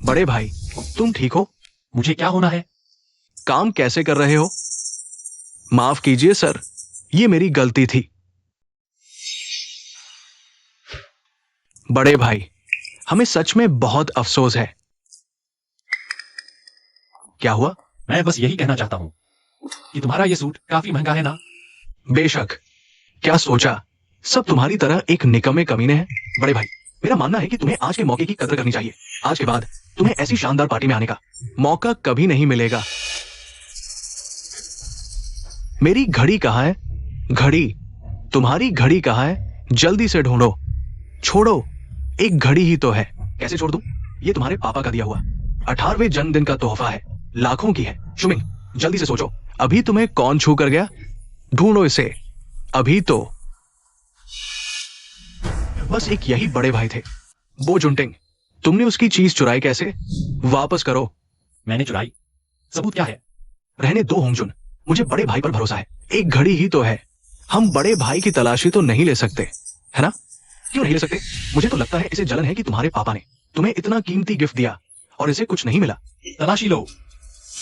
बड़े भाई, तुम ठीक हो? मुझे क्या होना है? काम कैसे कर रहे हो? माफ कीजिए सर, ये मेरी गलती थी। बड़े भाई, हमें सच में बहुत अफसोस है। क्या हुआ? मैं बस यही कहना चाहता हूँ कि तुम्हारा ये सूट काफी महंगा है ना? बेशक। क्या सोचा सब तुम्हारी तरह एक निकम्मे कमीने हैं। बड़े भाई, मेरा मानना है कि तुम्हें आज के मौके की कदर करनी चाहिए। आज के बाद तुम्हें ऐसी शानदार पार्टी में आने का मौका कभी नहीं मिलेगा। मेरी घड़ी कहाँ है? घड़ी, तुम्हारी घड़ी कहाँ है? जल्दी से ढूंढो। छोड़ो, एक घड़ी ही तो है। कैसे छोड़ दूं? ये तुम्हारे पापा का दिया हुआ 18वें जन्मदिन का तोहफा है, लाखों की है। शुमिंग, जल्दी से सोचो, अभी तुम्हें कौन छू कर गया? ढूंढो इसे अभी तो। बस एक यही बड़े भाई थे, बो जुंटिंग। तुमने उसकी चीज चुराई कैसे? वापस करो। मैंने चुराई? सबूत क्या है? रहने दो होंगजुन, मुझे बड़े भाई पर भरोसा है। एक घड़ी ही तो है, हम बड़े भाई की तलाशी तो नहीं ले सकते, है ना? क्यों नहीं ले सकते? मुझे तो लगता है इसे जलन है कि तुम्हारे पापा ने तुम्हें इतना कीमती गिफ्ट दिया और इसे कुछ नहीं मिला। तलाशी लो।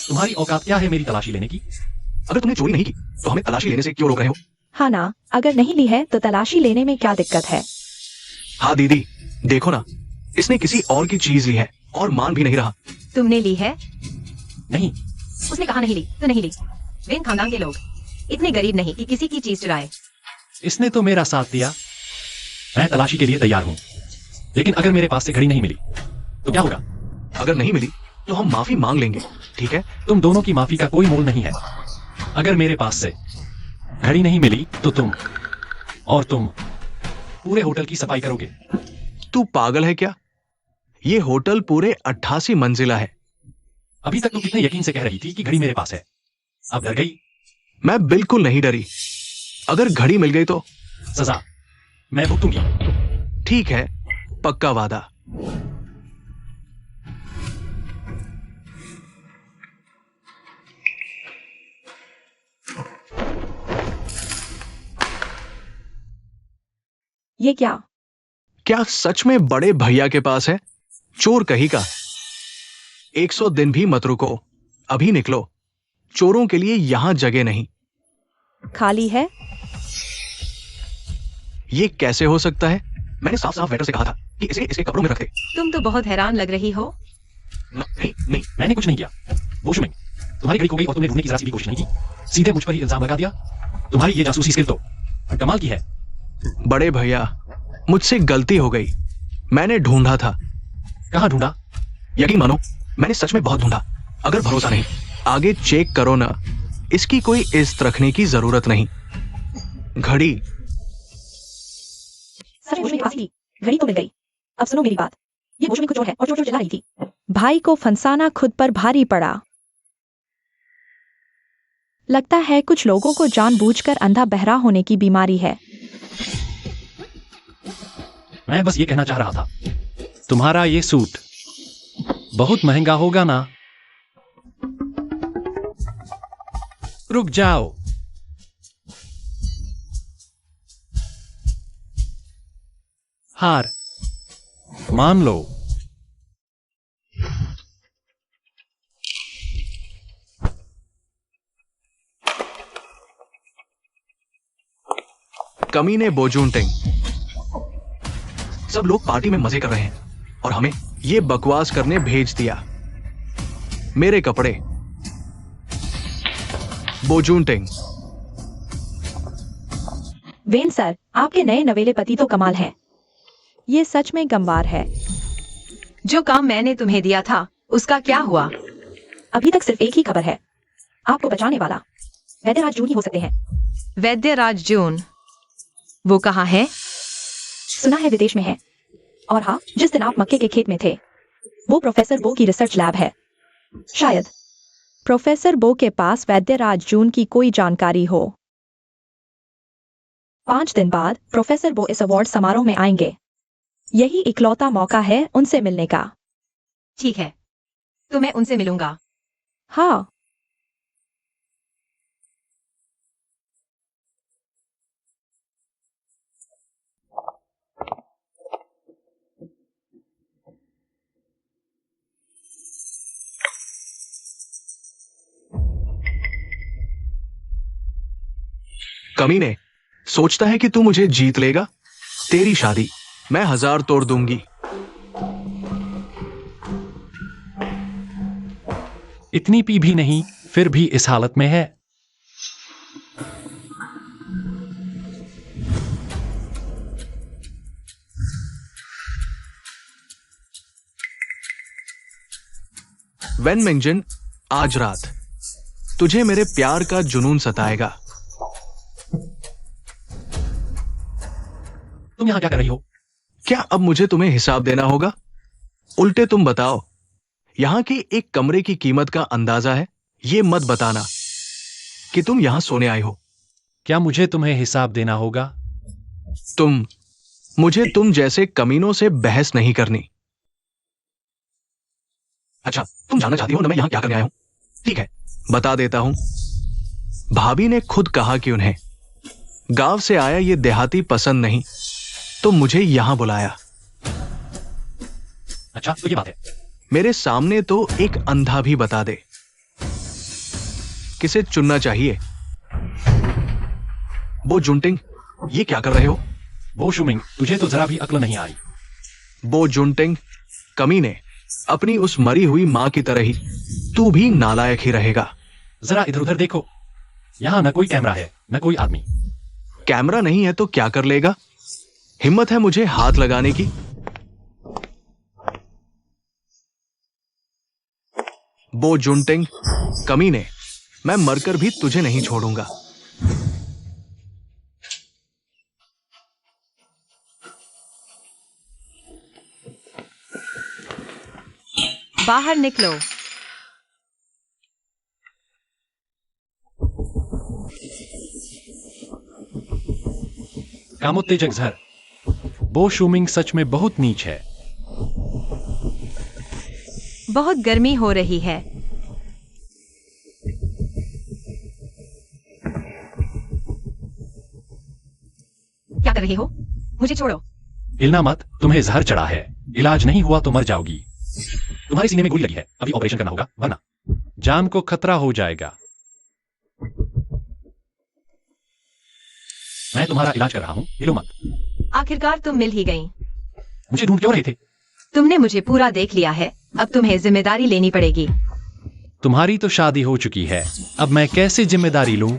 तुम्हारी औकात क्या है मेरी तलाशी लेने की? अगर तुमने चोरी नहीं की तो हमें तलाशी लेने से क्यों रोक रहे हो? हाँ ना, अगर नहीं ली है तो तलाशी लेने में क्या दिक्कत है? हाँ दीदी, देखो ना, इसने किसी और की चीज ली है और मान भी नहीं रहा। तुमने ली है? नहीं। उसने कहा नहीं ली तो नहीं ली। वेन खानदान के लोग इतने गरीब नहीं कि किसी की चीज चुराए। इसने तो मेरा साथ दिया। मैं तलाशी के लिए तैयार हूं, लेकिन अगर मेरे पास से घड़ी नहीं मिली तो क्या होगा? अगर नहीं मिली तो हम माफी मांग लेंगे, ठीक है? तुम दोनों की माफी का कोई मोल नहीं है। अगर मेरे पास से घड़ी नहीं मिली तो तुम पूरे होटल की सफाई करोगे। तू पागल है क्या? ये होटल पूरे 88 मंजिला है। अभी तक तुम कितने यकीन से कह रही थी कि घड़ी मेरे पास है, अब डर गई? मैं बिल्कुल नहीं डरी। अगर घड़ी मिल गई तो सजा मैं भुगतूंगी। ठीक है, पक्का वादा। ये क्या? क्या सच में बड़े भैया के पास है? चोर कहीं का। 100 दिन भी मत रुको, अभी निकलो। चोरों के लिए यहां जगह नहीं। खाली है? ये कैसे हो सकता है? मैंने साफ साफ वेटर से कहा था कि इसे इसके कपड़ों में रख दे। तुम तो बहुत हैरान लग रही हो। नहीं नहीं, मैंने कुछ नहीं किया। वो शुमिंग, तुम्हारी घड़ी खो गई और तुमने ढूंढने की जरा सी भी कोशिश नहीं की, सीधे मुझ पर ही इल्जाम लगा दिया। तुम्हारी ये जासूसी स्किल तो कमाल की है। बड़े भैया, मुझसे गलती हो गई। मैंने ढूंढा था। कहाँ ढूंढा? यकीन मानो, मैंने सच में बहुत ढूंढा। अगर भरोसा नहीं, आगे चेक करो ना। इसकी कोई इज्जत रखने की जरूरत नहीं। घड़ी सच में पास थी, घड़ी तो मिल गई। अब सुनो मेरी बात, ये बुश में कुछ और है और चोर चोर चिल्ला रही थी। भाई को फंसाना खुद पर भारी पड़ा। लगता है कुछ लोगों को जानबूझकर अंधा बहरा होने की बीमारी है। मैं बस ये कहना चाह रहा था, तुम्हारा ये सूट बहुत महंगा होगा ना? रुक जाओ। हार मान लो। कमीने बोजूनटिंग। सब लोग पार्टी में मजे कर रहे हैं और हमें ये बकवास करने भेज दिया। मेरे कपड़े। बोजूनटिंग। वेन सर, आपके नए नवेले पति तो कमाल है। ये सच में गमवार है। जो काम मैंने तुम्हें दिया था उसका क्या हुआ? अभी तक सिर्फ एक ही खबर है, आपको बचाने वाला वैद्यराज जून ही हो सकते हैं। वैद्यराज जून? वो कहाँ है? सुना है विदेश में है। और हाँ, जिस दिन आप मक्के के खेत में थे, वो प्रोफेसर बो की रिसर्च लैब है। शायद प्रोफेसर बो के पास वैद्यराज जून की कोई जानकारी हो। 5 दिन बाद प्रोफेसर बो इस अवार्ड समारोह में आएंगे। यही इकलौता मौका है उनसे मिलने का। ठीक है, तो मैं उनसे मिलूंगा। हाँ। कमीने, सोचता है कि तू मुझे जीत लेगा? तेरी शादी मैं 1000 तोड़ दूंगी। इतनी पी भी नहीं, फिर भी इस हालत में है। वेन मिंजन, आज रात तुझे मेरे प्यार का जुनून सताएगा। तुम यहाँ क्या कर रही हो? क्या अब मुझे तुम्हें हिसाब देना होगा? उल्टे तुम बताओ, यहां की एक कमरे की कीमत का अंदाजा है? ये मत बताना कि तुम यहां सोने आए हो। क्या मुझे तुम्हें हिसाब देना होगा? मुझे तुम जैसे कमीनों से बहस नहीं करनी। अच्छा, तुम जानना चाहती हो ना मैं यहां क्या करने आया हूं? ठीक है, बता देता हूं। भाभी ने खुद कहा कि उन्हें गांव से आया ये देहाती पसंद नहीं, तो मुझे यहां बुलाया। अच्छा, तो ये बात है। मेरे सामने तो एक अंधा भी बता दे किसे चुनना चाहिए। वो जुंटिंग, ये क्या कर रहे हो? वो शुमिंग, तुझे तो जरा भी अक्ल नहीं आई। वो जुंटिंग, कमीने, अपनी उस मरी हुई मां की तरह ही तू भी नालायक ही रहेगा। जरा इधर उधर देखो, यहाँ न कोई कैमरा है न कोई आदमी। कैमरा नहीं है तो क्या कर लेगा? हिम्मत है मुझे हाथ लगाने की? वो जुंटिंग, कमीने, मैं मरकर भी तुझे नहीं छोड़ूंगा। बाहर निकलो। कामोत्तेजक जहर। वो शुमिंग सच में बहुत नीच है। बहुत गर्मी हो रही है। क्या कर रहे हो? मुझे छोड़ो। हिलना मत, तुम्हें जहर चढ़ा है। इलाज नहीं हुआ तो मर जाओगी। तुम्हारे सीने में गोली लगी है, अभी ऑपरेशन करना होगा वरना जान को खतरा हो जाएगा। मैं तुम्हारा इलाज कर रहा हूं, हिलो मत। आखिरकार तुम मिल ही गई। मुझे ढूंढ क्यों रहे थे? तुमने मुझे पूरा देख लिया है, अब तुम्हें जिम्मेदारी लेनी पड़ेगी। तुम्हारी तो शादी हो चुकी है, अब मैं कैसे जिम्मेदारी लूं?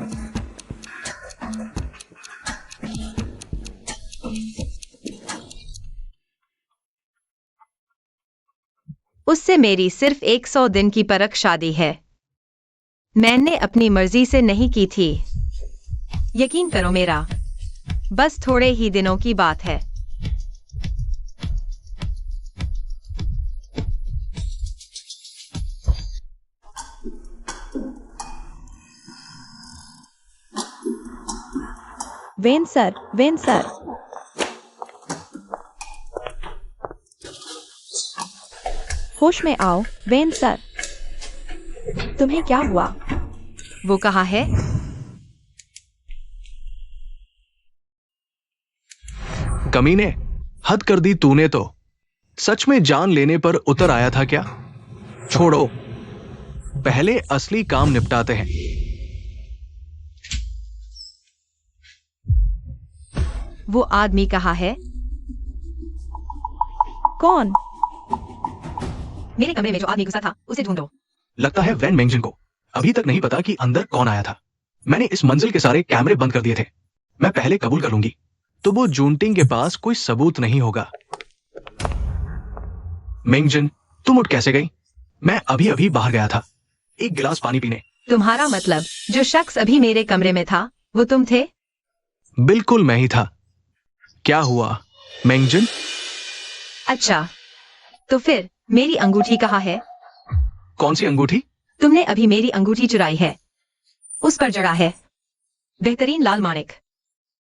उससे मेरी सिर्फ 100 दिन की परख शादी है। मैंने अपनी मर्जी से नहीं की थी। यकीन करो मेरा, बस थोड़े ही दिनों की बात है। When sir, when sir. होश में आओ, वेन सर। तुम्हें क्या हुआ? वो कहाँ है? कमीने, हद कर दी तूने तो। सच में जान लेने पर उतर आया था क्या? छोड़ो, पहले असली काम निपटाते हैं। वो आदमी कहाँ है? कौन? मेरे कमरे में जो आदमी घुसा था उसे ढूंढो। लगता है वैन मेंगजिन को अभी तक नहीं पता कि अंदर कौन आया था। मैंने इस मंजिल के सारे कैमरे बंद कर दिए थे। मैं पहले कबूल कर लूंगी तो वो जूनटिंग के पास कोई सबूत नहीं होगा। मेंगजिन, तुम उठ कैसे गई? मैं अभी अभी बाहर गया था एक गिलास पानी पीने। तुम्हारा मतलब जो शख्स अभी मेरे कमरे में था वो तुम थे? बिल्कुल मैं ही था। क्या हुआ मेंगजिन? अच्छा, तो फिर मेरी अंगूठी कहाँ है? कौन सी अंगूठी? तुमने अभी मेरी अंगूठी चुराई है। उस पर जड़ा है बेहतरीन लाल माणिक,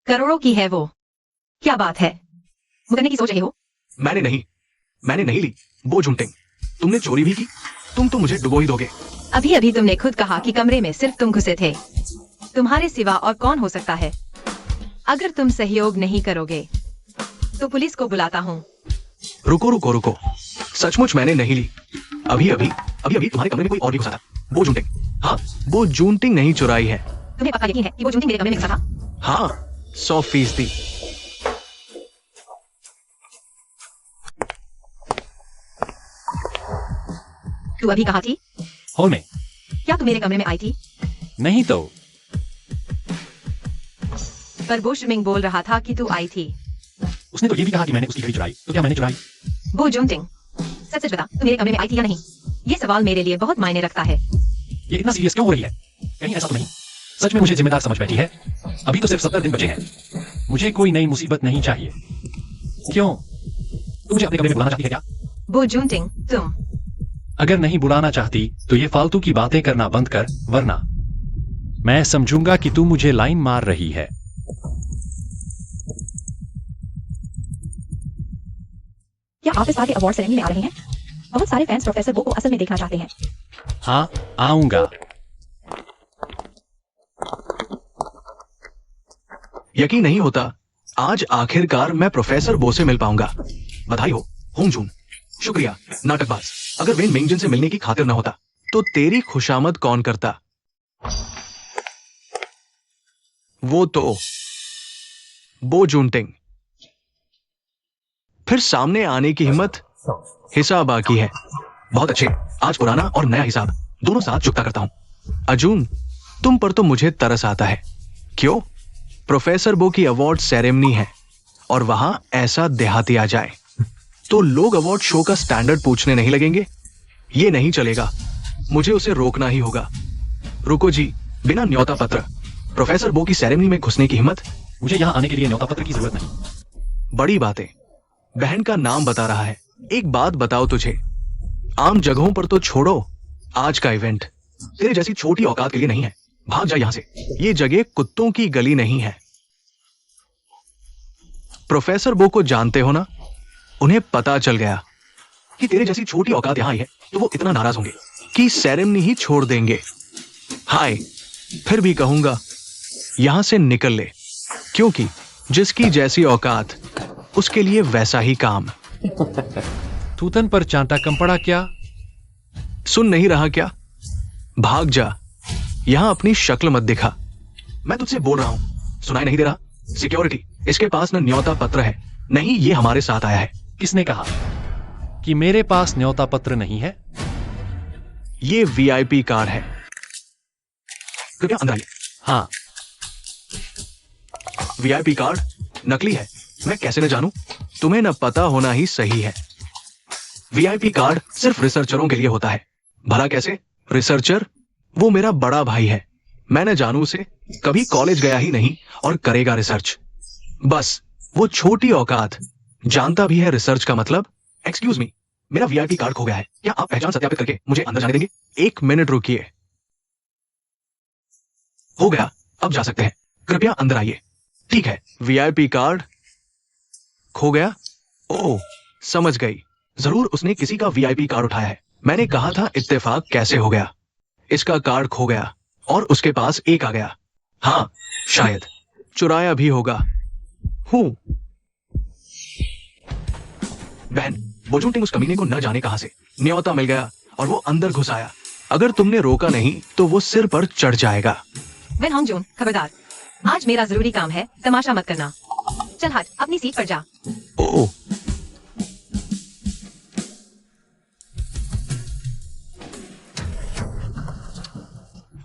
करोड़ों की है वो। क्या बात है, मुकरने की सोच रहे हो? मैंने नहीं ली वो जूनटिंग। तुमने चोरी भी की। तुम तो मुझे डुबो ही दोगे। अभी अभी तुमने खुद कहा कि कमरे में सिर्फ तुम घुसे थे। तुम्हारे सिवा और कौन हो सकता है? अगर तुम सहयोग नहीं करोगे तो पुलिस को बुलाता हूँ। रुको, सचमुच मैंने नहीं ली। अभी अभी तुम्हारे कमरे में कोई और भी घुसा था। वो जूनटिंग, हाँ, वो जूनटिंग नहीं चुराई है। तुम्हें पक्का यकीन है कि वो जूनटिंग मेरे कमरे में घुसा था? हाँ, 100%। तू अभी कहाँ थी? हॉल में। क्या तू मेरे कमरे में आई थी? नहीं तो। पर वो शुमिंग बोल रहा था कि तू आई थी। उसने तो ये भी कहा कि मैंने उसकी घड़ी चुराई, तो क्या मैंने चुराई? वो जूनटिंग, सच सच बता, तू मेरे कमरे में आई थी या नहीं? ये सवाल मेरे लिए बहुत मायने रखता है। ये इतना सीरियस क्यों हो रही है? कहीं ऐसा तो नहीं सच में मुझे जिम्मेदार समझ बैठी है? अभी तो सिर्फ 70 दिन बचे हैं। मुझे कोई नई मुसीबत नहीं चाहिए। क्यों? तू मुझे अपने कमरे में बुलाना चाहती है क्या? बो जूनटिंग, तुम अगर नहीं बुलाना चाहती तो ये फालतू की बातें करना बंद कर, वरना मैं समझूंगा कि तू मुझे लाइन मार रही है। क्या आप इस बार के अवार्ड सेरेमनी में आ रहे हैं? बहुत सारे फैंस प्रोफेसर बो को असल में देखना चाहते हैं। हाँ, आऊंगा। यकीन नहीं होता, आज आखिरकार मैं प्रोफेसर बो से मिल पाऊंगा। बधाई हो होंग जून। शुक्रिया नाटकबाज। अगर वेन मिंगजन से मिलने की खातिर न होता तो तेरी खुशामद कौन करता? वो तो बो जूनटिंग। फिर सामने आने की हिम्मत? हिसाब बाकी है। बहुत अच्छे। आज पुराना और नया हिसाब दोनों साथ चुकता करता हूं। अजून, तुम पर तो मुझे तरस आता है। क्यों? प्रोफेसर बो की अवार्ड सेरेमनी है और वहां ऐसा देहाती आ जाए तो लोग अवार्ड शो का स्टैंडर्ड पूछने नहीं लगेंगे? ये नहीं चलेगा। मुझे उसे रोकना ही होगा। रुको जी, बिना न्योता पत्र प्रोफेसर बो की सेरेमनी में घुसने की हिम्मत? मुझे यहाँ आने के लिए न्योता पत्र की जरूरत नहीं। बड़ी बातें। बहन का नाम बता रहा है। एक बात बताओ तुझे, आम जगहों पर तो छोड़ो, आज का इवेंट तेरे जैसी छोटी औकात के लिए नहीं है। भाग जा यहां से। ये जगह कुत्तों की गली नहीं है। प्रोफेसर बो को जानते हो ना? उन्हें पता चल गया कि तेरे जैसी छोटी औकात यहां आई है तो वो इतना नाराज होंगे कि सेरेमनी ही छोड़ देंगे। हाय, फिर भी कहूंगा यहां से निकल ले, क्योंकि जिसकी जैसी औकात उसके लिए वैसा ही काम। थूथन पर चांटा कम पड़ा क्या? सुन नहीं रहा क्या? भाग जा। यहां अपनी शक्ल मत दिखा। मैं तुझसे बोल रहा हूं, सुनाई नहीं दे रहा? सिक्योरिटी, इसके पास न न्योता पत्र है, नहीं ये हमारे साथ आया है। किसने कहा कि मेरे पास न्योता पत्र नहीं है? ये वीआईपी कार्ड है। कृपया अंदर आइए। हाँ, वीआईपी कार्ड नकली है। मैं कैसे न जानूं? तुम्हें न पता होना ही सही है। वीआईपी कार्ड सिर्फ रिसर्चरों के लिए होता है। भला कैसे? रिसर्चर वो मेरा बड़ा भाई है। मैं न जानू उसे, कभी कॉलेज गया ही नहीं और करेगा रिसर्च। बस वो छोटी औकात जानता भी है रिसर्च का मतलब। एक्सक्यूज मी, मेरा वीआईपी कार्ड खो गया है। क्या आप पहचान सत्यापित करके मुझे अंदर जाने देंगे? 1 मिनट रुकिए। हो गया, अब जा सकते हैं। कृपया अंदर आइए। ठीक है, वीआईपी कार्ड खो गया? ओह, समझ गई। जरूर उसने किसी का वीआईपी कार्ड उठाया है। मैंने कहा था इत्तेफाक कैसे हो गया। इसका कार्ड खो गया और उसके पास एक आ गया। हाँ, शायद चुराया भी होगा। हूं। बहन, बोजूटिंग उस कमीने को न जाने कहां से न्योता मिल गया और वो अंदर घुस आया। अगर तुमने रोका नहीं तो वो सिर पर चढ़ जाएगा। वेन होंग जून, खबरदार। आज मेरा जरूरी काम है, तमाशा मत करना। चल हट, अपनी सीट पर जा। ओह,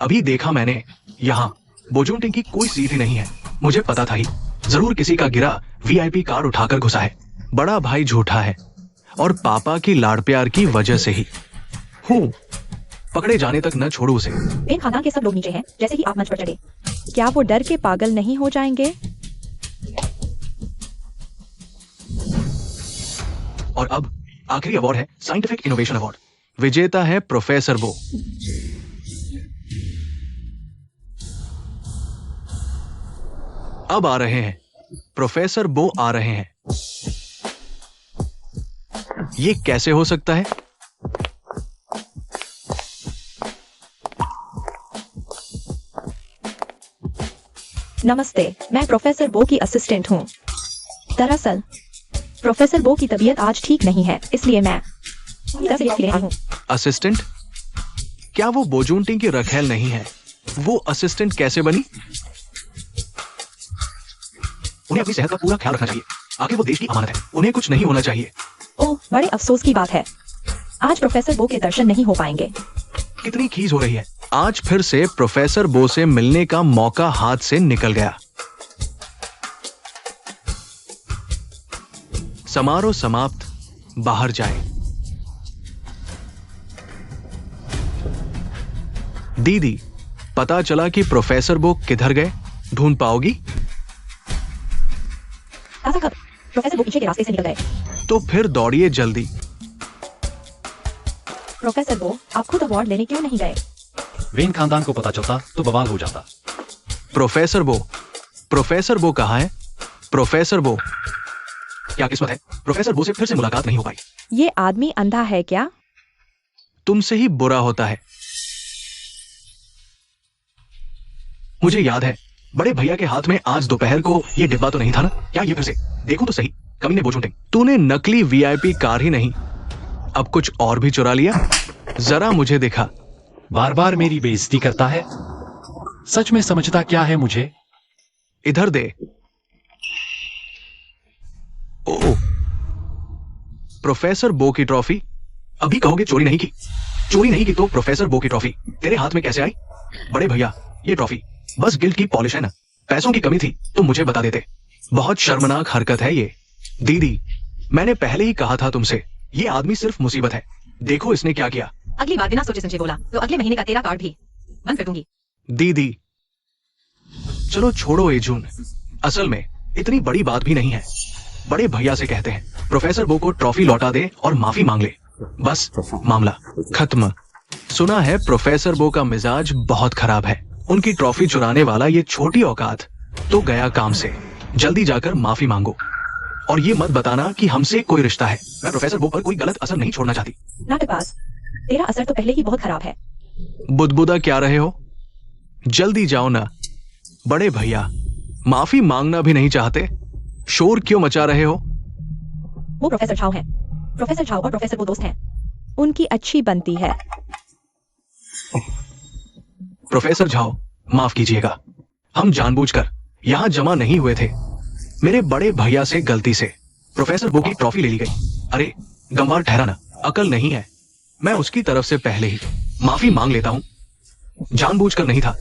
अभी देखा मैंने, यहां बोजूटिंग की कोई सीट ही नहीं है। मुझे पता था ही, जरूर किसी का गिरा वीआईपी कार्ड उठाकर घुसा है। बड़ा भाई झूठा है और पापा की लाड़ प्यार की वजह से ही हूं। पकड़े जाने तक न छोड़ू उसे। इन खानदान के सब लोग नीचे हैं जैसे ही आप मंच पर चढ़े। क्या वो डर के पागल नहीं हो जाएंगे? और अब आखिरी अवार्ड है साइंटिफिक इनोवेशन अवार्ड। विजेता है प्रोफेसर बो। अब आ रहे हैं प्रोफेसर बो, आ रहे हैं। ये कैसे हो सकता है? नमस्ते, मैं प्रोफेसर बो की असिस्टेंट हूँ। दरअसल प्रोफेसर बो की तबीयत आज ठीक नहीं है, इसलिए मैं इधर से इसके लिए आई हूँ। असिस्टेंट? क्या वो बोजूटिंग की रखेल नहीं है? वो असिस्टेंट कैसे बनी? उन्हें अपनी सेहत का पूरा ख्याल रखना चाहिए। आखिर वो देश की अमानत है, उन्हें कुछ नहीं होना चाहिए। ओह, बड़े अफसोस की बात है, आज प्रोफेसर बो के दर्शन नहीं हो पाएंगे। कितनी खीज हो रही है। आज फिर से प्रोफेसर बो से मिलने का मौका हाथ से निकल गया। समारोह समाप्त, बाहर जाए। दीदी, पता चला कि प्रोफेसर बो किधर गए? ढूंढ पाओगी? ताजा कब? प्रोफेसर वो पीछे के रास्ते से निकल गए। तो फिर दौड़िए जल्दी। प्रोफेसर वो आप खुद अवार्ड लेने क्यों नहीं गए? वेन खानदान को पता चलता तो बवाल हो जाता। प्रोफेसर बो कहाँ है? प्रोफेसर बो, क्या किस्मत है, प्रोफेसर बो से फिर से मुलाकात नहीं हो पाई। ये आदमी अंधा है क्या? तुमसे ही बुरा होता है। मुझे याद है, बड़े भैया के हाथ में आज दोपहर को ये डिब्बा तो नहीं था ना? क्या ये फिर से? देखो तो सही, कमीने बोझूंटे। तूने नकली वीआईपी कार ही नहीं, अब कुछ और भी चुरा लिया? जरा मुझे दिखा। बार बार मेरी बेइज्जती करता है। सच में समझता क्या है मुझे? इधर दे। ओ, प्रोफेसर बो की ट्रॉफी? अभी कहोगे चोरी नहीं की? चोरी नहीं की तो प्रोफेसर बो की ट्रॉफी तेरे हाथ में कैसे आई? बड़े भैया, ये ट्रॉफी बस गिल्ट की पॉलिश है ना? पैसों की कमी थी तो मुझे बता देते। बहुत शर्मनाक हरकत है ये। दीदी, मैंने पहले ही कहा था तुमसे, ये आदमी सिर्फ मुसीबत है। देखो इसने क्या किया। अगली बार बिना सोचे समझे बोला तो अगले महीने का तेरा कार्ड भी बंद कर दूंगी। दीदी, चलो छोड़ो ये जून, असल में इतनी बड़ी बात भी नहीं है। बड़े भैया से कहते हैं प्रोफेसर बो को ट्रॉफी लौटा दे और माफी मांग ले, बस मामला खत्म। सुना है प्रोफेसर बो का मिजाज बहुत खराब है। उनकी ट्रॉफी चुराने वाला ये छोटी औकात तो गया काम से। जल्दी जाकर माफी मांगो और ये मत बताना कि हमसे कोई रिश्ता है। मैं प्रोफेसर बो पर कोई गलत असर नहीं छोड़ना चाहती। नाटकबाज, तेरा असर तो पहले ही बहुत खराब है। बुदबुदा क्या रहे हो? जल्दी जाओ ना। बड़े भैया, माफी मांगना भी नहीं चाहते? शोर क्यों मचा रहे हो? वो प्रोफेसर झाओ है। प्रोफेसर झाओ और प्रोफेसर वो दोस्त हैं। उनकी अच्छी बनती है। प्रोफेसर झाओ, माफ कीजिएगा, हम जानबूझकर यहां जमा नहीं हुए थे। मेरे बड़े भैया से गलती से प्रोफेसर बो की ट्रॉफी ले ली गई। अरे गंवार ठहराना, अकल नहीं है। मैं उसकी तरफ से पहले ही माफी मांग लेता हूं। जानबूझकर नहीं था।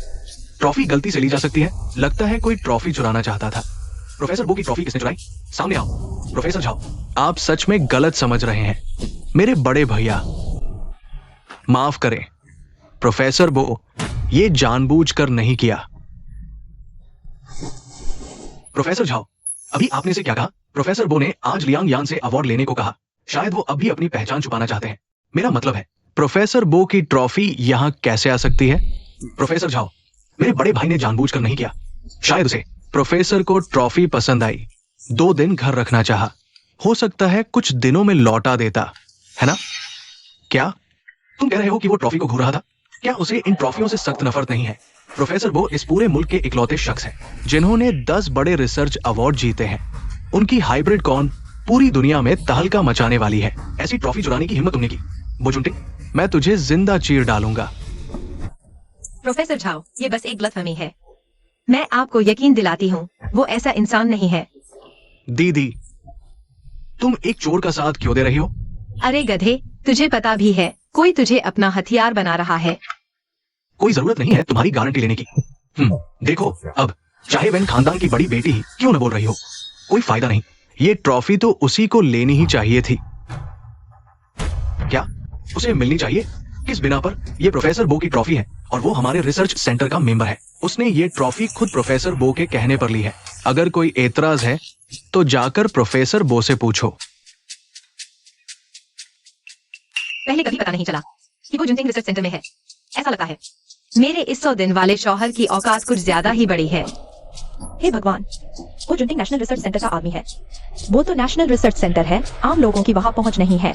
ट्रॉफी गलती से ली जा सकती है। लगता है कोई ट्रॉफी चुराना चाहता था। प्रोफेसर बो की ट्रॉफी किसने चुराई? सामने आओ। प्रोफेसर झाओ, आप सच में गलत समझ रहे हैं। मेरे बड़े भैया, माफ करें। प्रोफेसर बो, ये जानबूझकर नहीं किया। प्रोफेसर झाओ, अभी आपने से क्या कहा? प्रोफेसर बो ने आज लियांग यान से अवार्ड लेने को कहा। शायद वो अब भी अपनी पहचान छुपाना चाहते हैं। मेरा मतलब है, प्रोफेसर बो की ट्रॉफी यहां कैसे आ सकती है? प्रोफेसर झाओ, मेरे बड़े भाई ने जानबूझकर नहीं किया। शायद उसे प्रोफेसर को ट्रॉफी पसंद आई। 2 दिन घर रखना चाहा। हो सकता है कुछ दिनों में लौटा देता, है ना? क्या तुम कह रहे हो कि वो ट्रॉफी को घूर रहा था? क्या उसे इन ट्रॉफियों से सख्त नफरत नहीं है? प्रोफेसर बो इस पूरे मुल्क के इकलौते शख्स हैं जिन्होंने 10 बड़े रिसर्च अवार्ड जीते हैं। उनकी हाइब्रिड कॉर्न पूरी दुनिया में तहलका मचाने वाली है। ऐसी ट्रॉफी चुराने की हिम्मत तुमने की? बोजुंटे, मैं तुझे जिंदा चीर डालूंगा। प्रोफेसर झाओ, ये बस एक गलतफहमी है। मैं आपको यकीन दिलाती हूँ, वो ऐसा इंसान नहीं है। दीदी, तुम एक चोर का साथ क्यों दे रही हो? अरे गधे, तुझे पता भी है कोई तुझे अपना हथियार बना रहा है। कोई जरूरत नहीं है तुम्हारी गारंटी लेने की। देखो, अब चाहे वेन खानदान की बड़ी बेटी ही क्यों न बोल रही हो, कोई फायदा नहीं। ये ट्रॉफी तो उसी को लेनी ही चाहिए थी। क्या उसे मिलनी चाहिए? किस बिना पर? ये प्रोफेसर बो की ट्रॉफी है और वो हमारे रिसर्च सेंटर का मेंबर है। उसने ये ट्रॉफी खुद प्रोफेसर बो के कहने पर ली है। अगर कोई एतराज है तो जाकर प्रोफेसर बो से पूछो। पहले कभी पता नहीं चला कि वो जुनटिंग रिसर्च सेंटर में है। ऐसा लगता है मेरे इस 100 दिन वाले शौहर की औकात कुछ ज्यादा ही बड़ी है। हे भगवान, वो जुनटिंग नेशनल रिसर्च सेंटर का आदमी है। वो तो नेशनल रिसर्च सेंटर है, आम लोगों की वहां पहुंच नहीं है।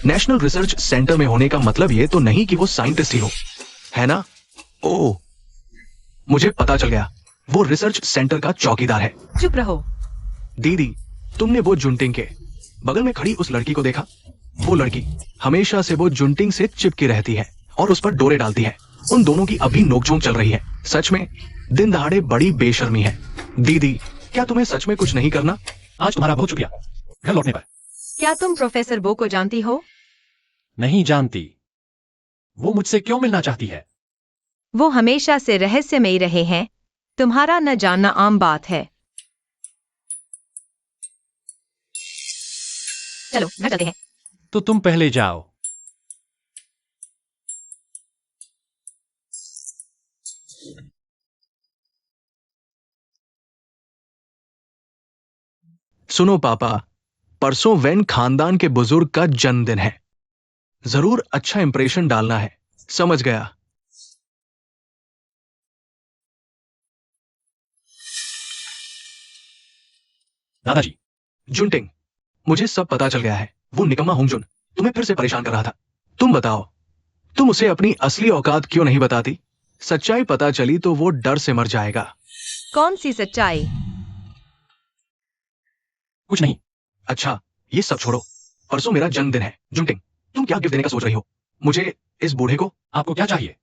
नेशनल रिसर्च सेंटर में होने का मतलब ये तो नहीं कि वो साइंटिस्ट ही हो, है ना? ओह, मुझे पता चल गया, वो रिसर्च सेंटर का चौकीदार है। चुप रहो। दीदी, तुमने वो जुनटिंग के बगल में खड़ी उस लड़की को देखा? वो लड़की हमेशा से वो जुनटिंग से चिपकी रहती है और उस पर डोरे डालती है। उन दोनों की अभी नोकझोंक चल रही है। सच में दिन दहाड़े बड़ी बेशर्मी है। दीदी, क्या तुम्हें सच में कुछ नहीं करना? आज तुम्हारा बहुत शुक्रिया घर लौटने पर। क्या तुम प्रोफेसर बो को जानती हो? नहीं जानती। वो मुझसे क्यों मिलना चाहती है? वो हमेशा से रहस्यमयी रहे हैं। तुम्हारा न जानना आम बात है। चलो घर चलते हैं। तो तुम पहले जाओ। सुनो पापा, परसों वेन खानदान के बुजुर्ग का जन्मदिन है। जरूर अच्छा इंप्रेशन डालना है। समझ गया। दादाजी, जुनटिंग, मुझे सब पता चल गया है। वो निकम्मा होंगजुन तुम्हें फिर से परेशान कर रहा था। तुम बताओ, तुम उसे अपनी असली औकात क्यों नहीं बताती? सच्चाई पता चली तो वो डर से मर जाएगा। कौन सी सच्चाई? कुछ नहीं। अच्छा, ये सब छोड़ो। परसों मेरा जन्मदिन है। जुनटिंग, तुम क्या गिफ्ट देने का सोच रही हो? मुझे इस बूढ़े को? आपको क्या चाहिए?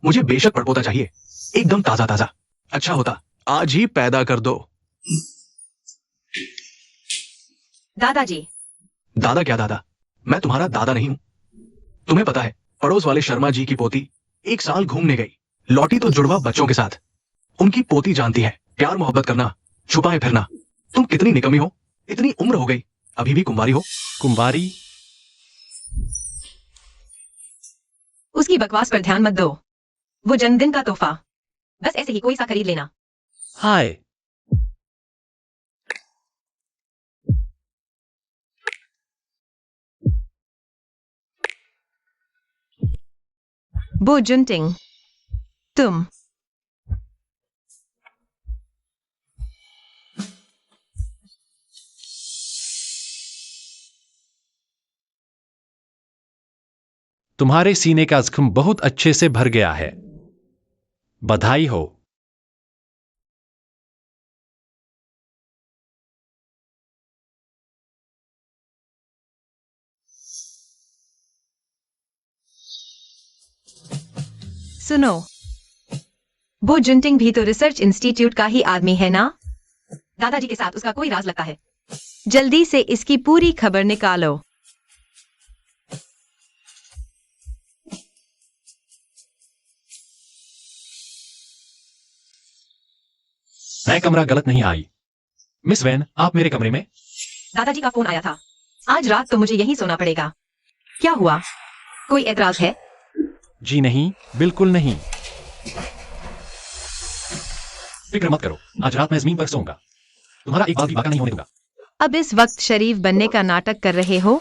मुझे बेशक पड़पोता चाहिए, एकदम ताजा ताजा। अच्छा होता आज ही पैदा कर दो। दादाजी, दादा क्या दादा? मैं तुम्हारा दादा नहीं हूं। तुम्हें पता है, पड़ोस वाले शर्मा जी की पोती 1 साल घूमने गई, लौटी तो जुड़वा बच्चों के साथ। उनकी पोती जानती है प्यार मोहब्बत करना, छुपाए फिरना। तुम कितनी निकम्मी हो, इतनी उम्र हो गई, अभी भी कुंवारी हो। कुंवारी? उसकी बकवास पर ध्यान मत दो। वो जन्मदिन का तोहफा, बस ऐसे ही कोई सा खरीद लेना। हाय। बो जुनटिंग, तुम तुम्हारे सीने का जख्म बहुत अच्छे से भर गया है। बधाई हो। सुनो, वो जुनटिंग भी तो रिसर्च इंस्टीट्यूट का ही आदमी है ना? दादाजी के साथ उसका कोई राज लगता है। जल्दी से इसकी पूरी खबर निकालो। मैं कमरा गलत नहीं आई। मिस वैन, आप मेरे कमरे में? दादाजी का फोन आया था। आज रात तो मुझे यहीं सोना पड़ेगा। क्या हुआ? कोई एतराज है? जी नहीं, बिल्कुल नहीं। फिक्र मत करो, आज रात मैं जमीन पर सोऊंगा। तुम्हारा एक बाल भी बाका नहीं होने दूंगा। अब इस वक्त शरीफ बनने का नाटक कर रहे हो?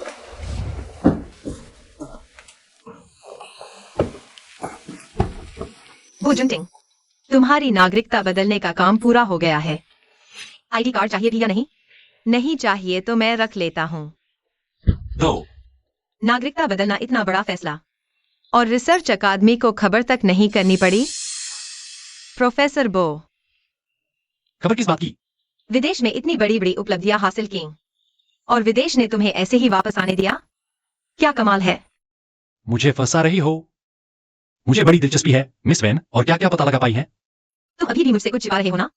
वो जुनटिंग, तुम्हारी नागरिकता बदलने का काम पूरा हो गया है। आईडी कार्ड चाहिए भी या नहीं? नहीं चाहिए तो मैं रख लेता हूँ। दो। नागरिकता बदलना इतना बड़ा फैसला, और रिसर्च अकादमी को खबर तक नहीं करनी पड़ी? प्रोफेसर बो, खबर किस बात की? विदेश में इतनी बड़ी बड़ी उपलब्धियां हासिल की, और विदेश ने तुम्हें ऐसे ही वापस आने दिया? क्या कमाल है। मुझे फंसा रही हो? मुझे बड़ी दिलचस्पी है मिस वैन, और क्या क्या पता लगा पाई है? तुम अभी भी मुझसे कुछ छिपा रहे हो ना?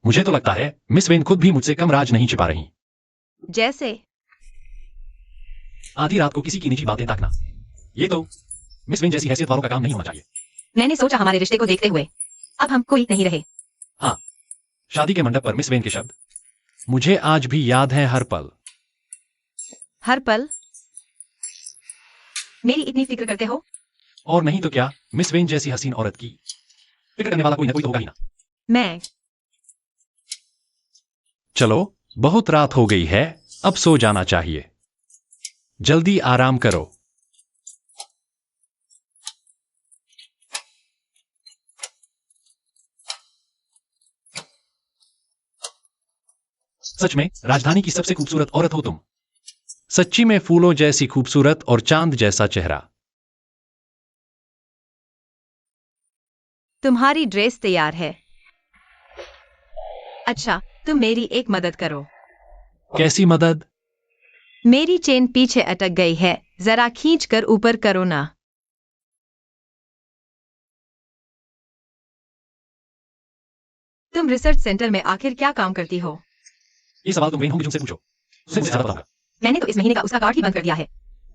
मुझे तो लगता है मिस वेन खुद भी मुझसे कम राज नहीं छिपा रही। जैसे? आधी रात को किसी की निजी बातें ताकना, ये तो मिस वेन जैसी हैसियत वालों का काम नहीं होना चाहिए। मैंने सोचा हमारे रिश्ते को देखते हुए अब हम कोई नहीं रहे। हाँ, शादी के मंडप पर मिस वेन के शब्द मुझे आज भी याद है, हर पल। हर पल? मेरी इतनी फिक्र करते हो? और नहीं तो क्या, मिस वेन जैसी हसीन औरत की फिक्र करने वाला कोई ना कोई तो होगा ही ना। मैं चलो, बहुत रात हो गई है, अब सो जाना चाहिए। जल्दी आराम करो। सच में राजधानी की सबसे खूबसूरत औरत हो तुम। सच्ची में फूलों जैसी खूबसूरत और चांद जैसा चेहरा। तुम्हारी ड्रेस तैयार है। अच्छा, तुम मेरी एक मदद करो। कैसी मदद? मेरी चेन पीछे अटक गई है, जरा खींच कर ऊपर करो ना। तुम रिसर्च सेंटर में आखिर क्या काम करती हो? ये सवाल तुम वेन होंगी तुमसे पूछो, उसे मुझे ज्यादा पता होगा। मैंने तो इस महीने का उसका कार्ड ही बंद कर दिया है।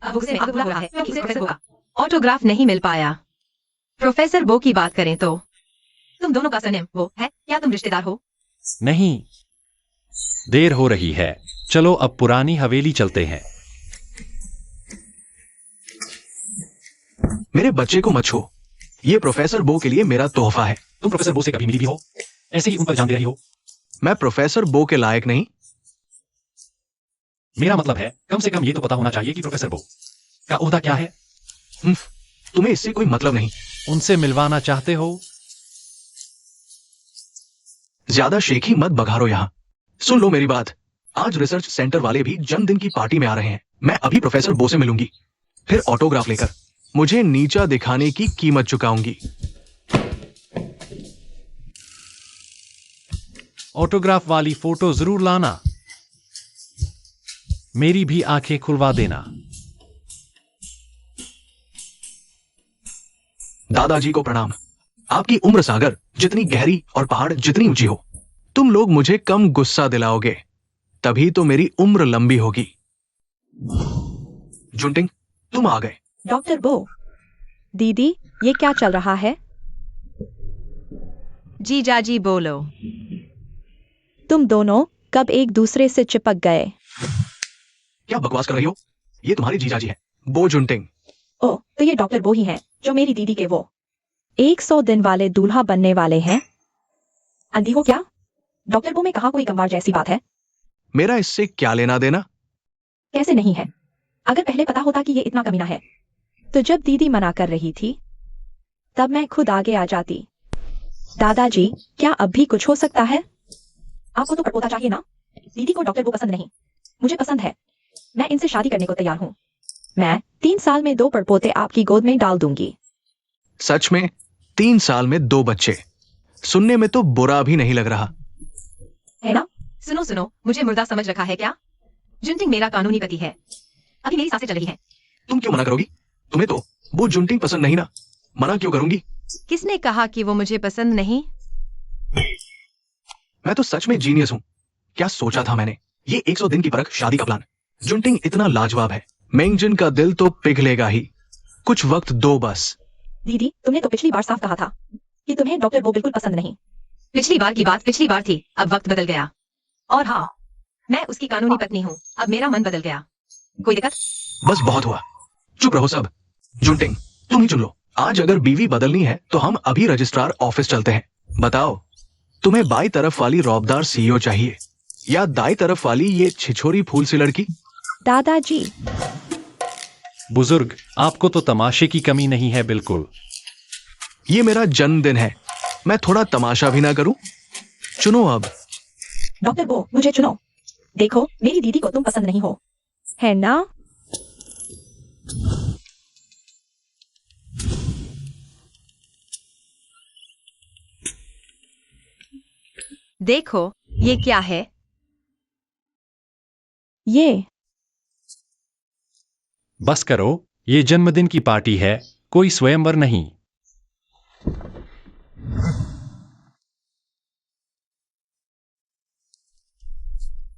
अब गुस्से में आग बुला हो रहा है क्योंकि उसे प्रोफेसर बो का ऑटोग्राफ नहीं मिल पाया। प्रोफेसर बो की बात करें तो तुम दोनों का सरनेम वो है। क्या तुम रिश्तेदार हो? नहीं, देर हो रही है, चलो अब पुरानी हवेली चलते हैं। मेरे बच्चे को मत छो, ये प्रोफेसर बो के लिए मेरा तोहफा है। तुम प्रोफेसर बो से कभी मिली भी हो? ऐसे ही उन पर जान दे रही हो? मैं प्रोफेसर बो के लायक नहीं। मेरा मतलब है कम से कम ये तो पता होना चाहिए कि प्रोफेसर बो का ओहदा क्या है। तुम्हें इससे कोई मतलब नहीं। उनसे मिलवाना चाहते हो? ज्यादा शेखी मत बघारो यहाँ। सुन लो मेरी बात, आज रिसर्च सेंटर वाले भी जन्मदिन की पार्टी में आ रहे हैं। मैं अभी प्रोफेसर बो से मिलूंगी, फिर ऑटोग्राफ लेकर मुझे नीचा दिखाने की कीमत चुकाऊंगी। ऑटोग्राफ वाली फोटो जरूर लाना। मेरी भी आंखें खुलवा देना। दादाजी को प्रणाम। आपकी उम्र सागर जितनी गहरी और पहाड़ जितनी ऊंची हो। तुम लोग मुझे कम गुस्सा दिलाओगे, तभी तो मेरी उम्र लंबी होगी। जुंटिंग, तुम आ गए। डॉक्टर बो, दीदी, ये क्या चल रहा है? जीजाजी बोलो। तुम दोनों कब एक दूसरे से चिपक गए? क्या बकवास कर रही हो? ये तुम्हारी जीजाजी है, बो जुंटिंग। ओह, तो ये डॉक्टर बो ही हैं, जो मेरी दीदी के वो 100 दिन वाले दूल्हा बनने वाले हैं। अंधी हो क्या? डॉक्टर बो में कहा कोई कमवार जैसी बात है? मेरा इससे क्या लेना देना? कैसे नहीं है? अगर पहले पता होता कि ये इतना कमीना है, तो जब दीदी मना कर रही थी तब मैं खुद आगे आ जाती। दादाजी, क्या अब भी कुछ हो सकता है? आपको तो पड़पोता चाहिए ना? दीदी को डॉक्टर बो पसंद नहीं, मुझे पसंद है। मैं इनसे शादी करने को तैयार हूँ। मैं 3 साल में 2 पड़पोते आपकी गोद में डाल दूंगी। सच में? 3 साल में 2 बच्चे? सुनने में तो बुरा भी नहीं लग रहा है ना? सुनो सुनो, मुझे मुर्दा समझ रखा है क्या? जुंटिंग मेरा कानूनी पति है। अभी मेरी सांसें चल रही हैं। तुम क्यों मना करोगी? तुम्हें तो वो जुंटिंग पसंद नहीं ना, मना क्यों करूंगी? किसने कहा कि वो मुझे पसंद नहीं? मैं तो सच में जीनियस हूँ। क्या सोचा था मैंने? ये 100 दिन की परख, शादी का प्लान। जुंटिंग इतना लाजवाब है, मेंगजिन का दिल तो पिघलेगा ही। कुछ वक्त दो बस। दीदी, तुमने तो पिछली बार साफ कहा था कि तुम्हें डॉक्टर बो बिल्कुल पसंद नहीं। पिछली बार की बात पिछली बार थी, अब वक्त बदल गया। और हाँ, मैं उसकी कानूनी पत्नी हूँ, अब मेरा मन बदल गया। कोई दिक्कत? बस बहुत हुआ, चुप रहो सब। जुंटिंग, तुम ही चुन लो। आज अगर बीवी बदलनी है तो हम अभी रजिस्ट्रार ऑफिस चलते हैं। बताओ, तुम्हें बाई तरफ वाली रौबदार सीईओ चाहिए या दाई तरफ वाली ये छिछोरी फूल सी लड़की? दादाजी, बुजुर्ग, आपको तो तमाशे की कमी नहीं है बिल्कुल। ये मेरा जन्मदिन है, मैं थोड़ा तमाशा भी ना करूं? चुनो अब। डॉक्टर बो, मुझे चुनो। देखो, मेरी दीदी को तुम पसंद नहीं हो, है ना? देखो, ये क्या है? ये बस करो, ये जन्मदिन की पार्टी है, कोई स्वयंवर नहीं।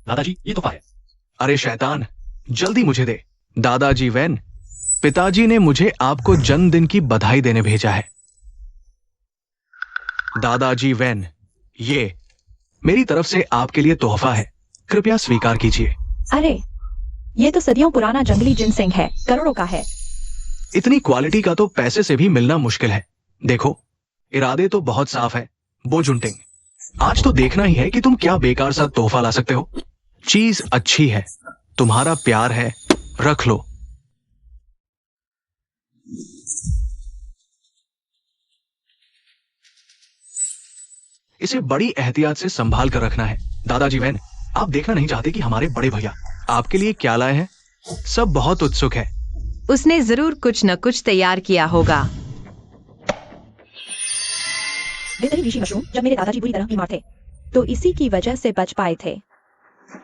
दादाजी, ये तोहफा है। अरे शैतान, जल्दी मुझे दे। दादाजी वैन, पिताजी ने मुझे आपको जन्मदिन की बधाई देने भेजा है। दादाजी वैन, ये मेरी तरफ से आपके लिए तोहफा है, कृपया स्वीकार कीजिए। अरे, ये तो सदियों पुराना जंगली जिनसेंग है, करोड़ों का है। इतनी क्वालिटी का तो पैसे से भी मिलना मुश्किल है। देखो, इरादे तो बहुत साफ है। बो जुंटिंग, आज तो देखना ही है कि तुम क्या बेकार सा तोहफा ला सकते हो। चीज अच्छी है, तुम्हारा प्यार है, रख लो। इसे बड़ी एहतियात से संभाल कर रखना है। दादाजी वैन, आप देखना नहीं चाहते कि हमारे बड़े भैया आपके लिए क्या लाए हैं? सब बहुत उत्सुक है। उसने जरूर कुछ न कुछ तैयार किया होगा। बेहतरीन ऋषि मशरूम, जब मेरे दादाजी बुरी तरह बीमार थे तो इसी की वजह से बच पाए थे।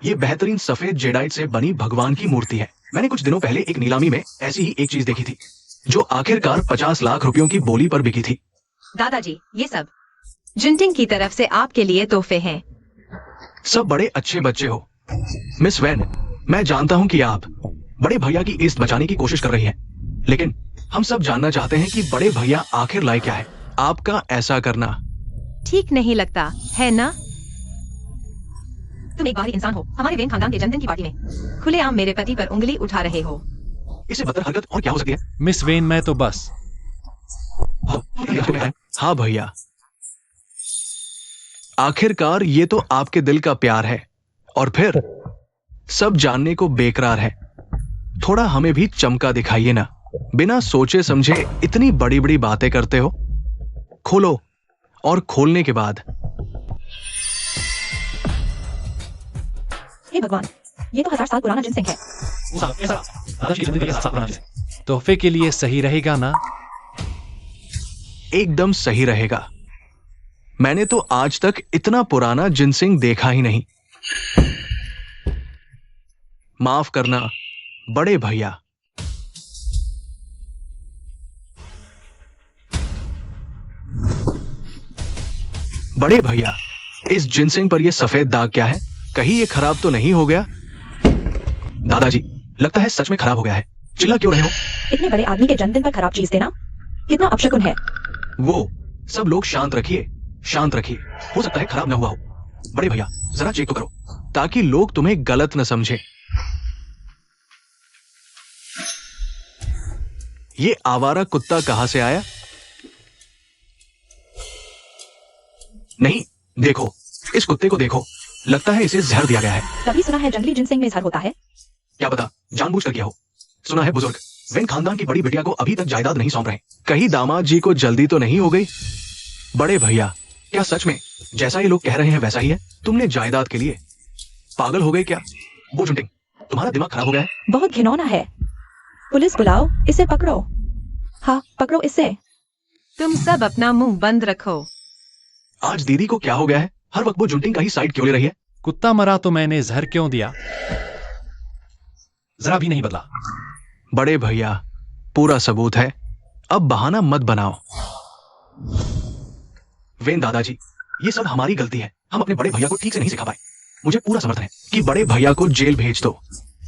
ये बेहतरीन सफेद जेडाइट से बनी भगवान की मूर्ति है। मैंने कुछ दिनों पहले एक नीलामी में ऐसी ही एक चीज देखी थी, जो आखिरकार 50 लाख रुपयों की बोली पर बिकी थी। दादाजी, ये सब जुंटिंग की तरफ से आपके लिए तोहफे हैं। सब बड़े अच्छे बच्चे हो। मिस वैन, मैं जानता हूं कि आप बड़े भैया की इज्जत बचाने की कोशिश कर रही हैं, लेकिन हम सब जानना चाहते हैं कि बड़े भैया आखिर लाए क्या है। आपका ऐसा करना ठीक नहीं लगता है ना? तुम एक बाहरी इंसान हो, हमारे वेन खानदान के जन्मदिन की पार्टी में खुलेआम मेरे पति पर उंगली उठा रहे हो। इससे बदतर हरकत और क्या हो सकती है? मिस वेन, मैं तो बस। हाँ भैया, आखिरकार ये तो आपके दिल का प्यार है। और फिर सब जानने को बेकरार है। थोड़ा हमें भी चमका दिखाइए ना। बिना सोचे समझे इतनी बड़ी बड़ी बातें करते हो। खोलो, और खोलने के बाद हे भगवान, ये तो 1000 साल पुराना जिनसिंग है। दादाजी की जिंदगी का साथ बनाने से। तोहफे के लिए सही रहेगा ना? एकदम सही रहेगा। मैंने तो आज तक इतना पुराना जिनसिंग देखा ही नहीं। माफ करना बड़े भैया। बड़े भैया, इस जिनसिंग पर यह सफेद दाग क्या है? कहीं ये खराब तो नहीं हो गया? दादाजी, लगता है सच में खराब हो गया है। चिल्ला क्यों रहे हो? इतने बड़े आदमी के जन्मदिन पर खराब चीज देना कितना अपशकुन है। वो सब लोग शांत रखिए, शांत रखिए। हो सकता है खराब ना हुआ हो। बड़े भैया, जरा चेक तो करो, ताकि लोग तुम्हें गलत न समझे। ये आवारा कुत्ता कहां से आया? नहीं, देखो, इस कुत्ते को देखो। लगता है इसे जहर दिया गया है। कभी सुना है जंगली जिनसिंग में जहर होता है? क्या पता जानबूझकर किया हो। सुना है बुजुर्ग वेन खानदान की बड़ी बिटिया को अभी तक जायदाद नहीं सौंप रहे। कहीं दामाद जी को जल्दी तो नहीं हो गई? बड़े भैया, क्या सच में जैसा ये लोग कह रहे हैं वैसा ही है? तुमने जायदाद के लिए पागल हो गए क्या? वो जुंटिंग, तुम्हारा दिमाग खराब हो गया है? बहुत घिनौना है। पुलिस बुलाओ, इसे पकड़ो। हाँ, पकड़ो इसे। तुम सब अपना मुंह बंद रखो। आज दीदी को क्या हो गया है? हर वक्त वो जुंटिंग का ही साइड क्यों ले रही है? कुत्ता मरा तो मैंने जहर क्यों दिया? जरा भी नहीं बदला। बड़े भैया, पूरा सबूत है। अब बहाना मत बनाओ। वेन दादाजी, ये सब हमारी गलती है। हम अपने बड़े भैया को ठीक से नहीं सिखा पाए। मुझे पूरा समर्थन है कि बड़े भैया को जेल भेज दो।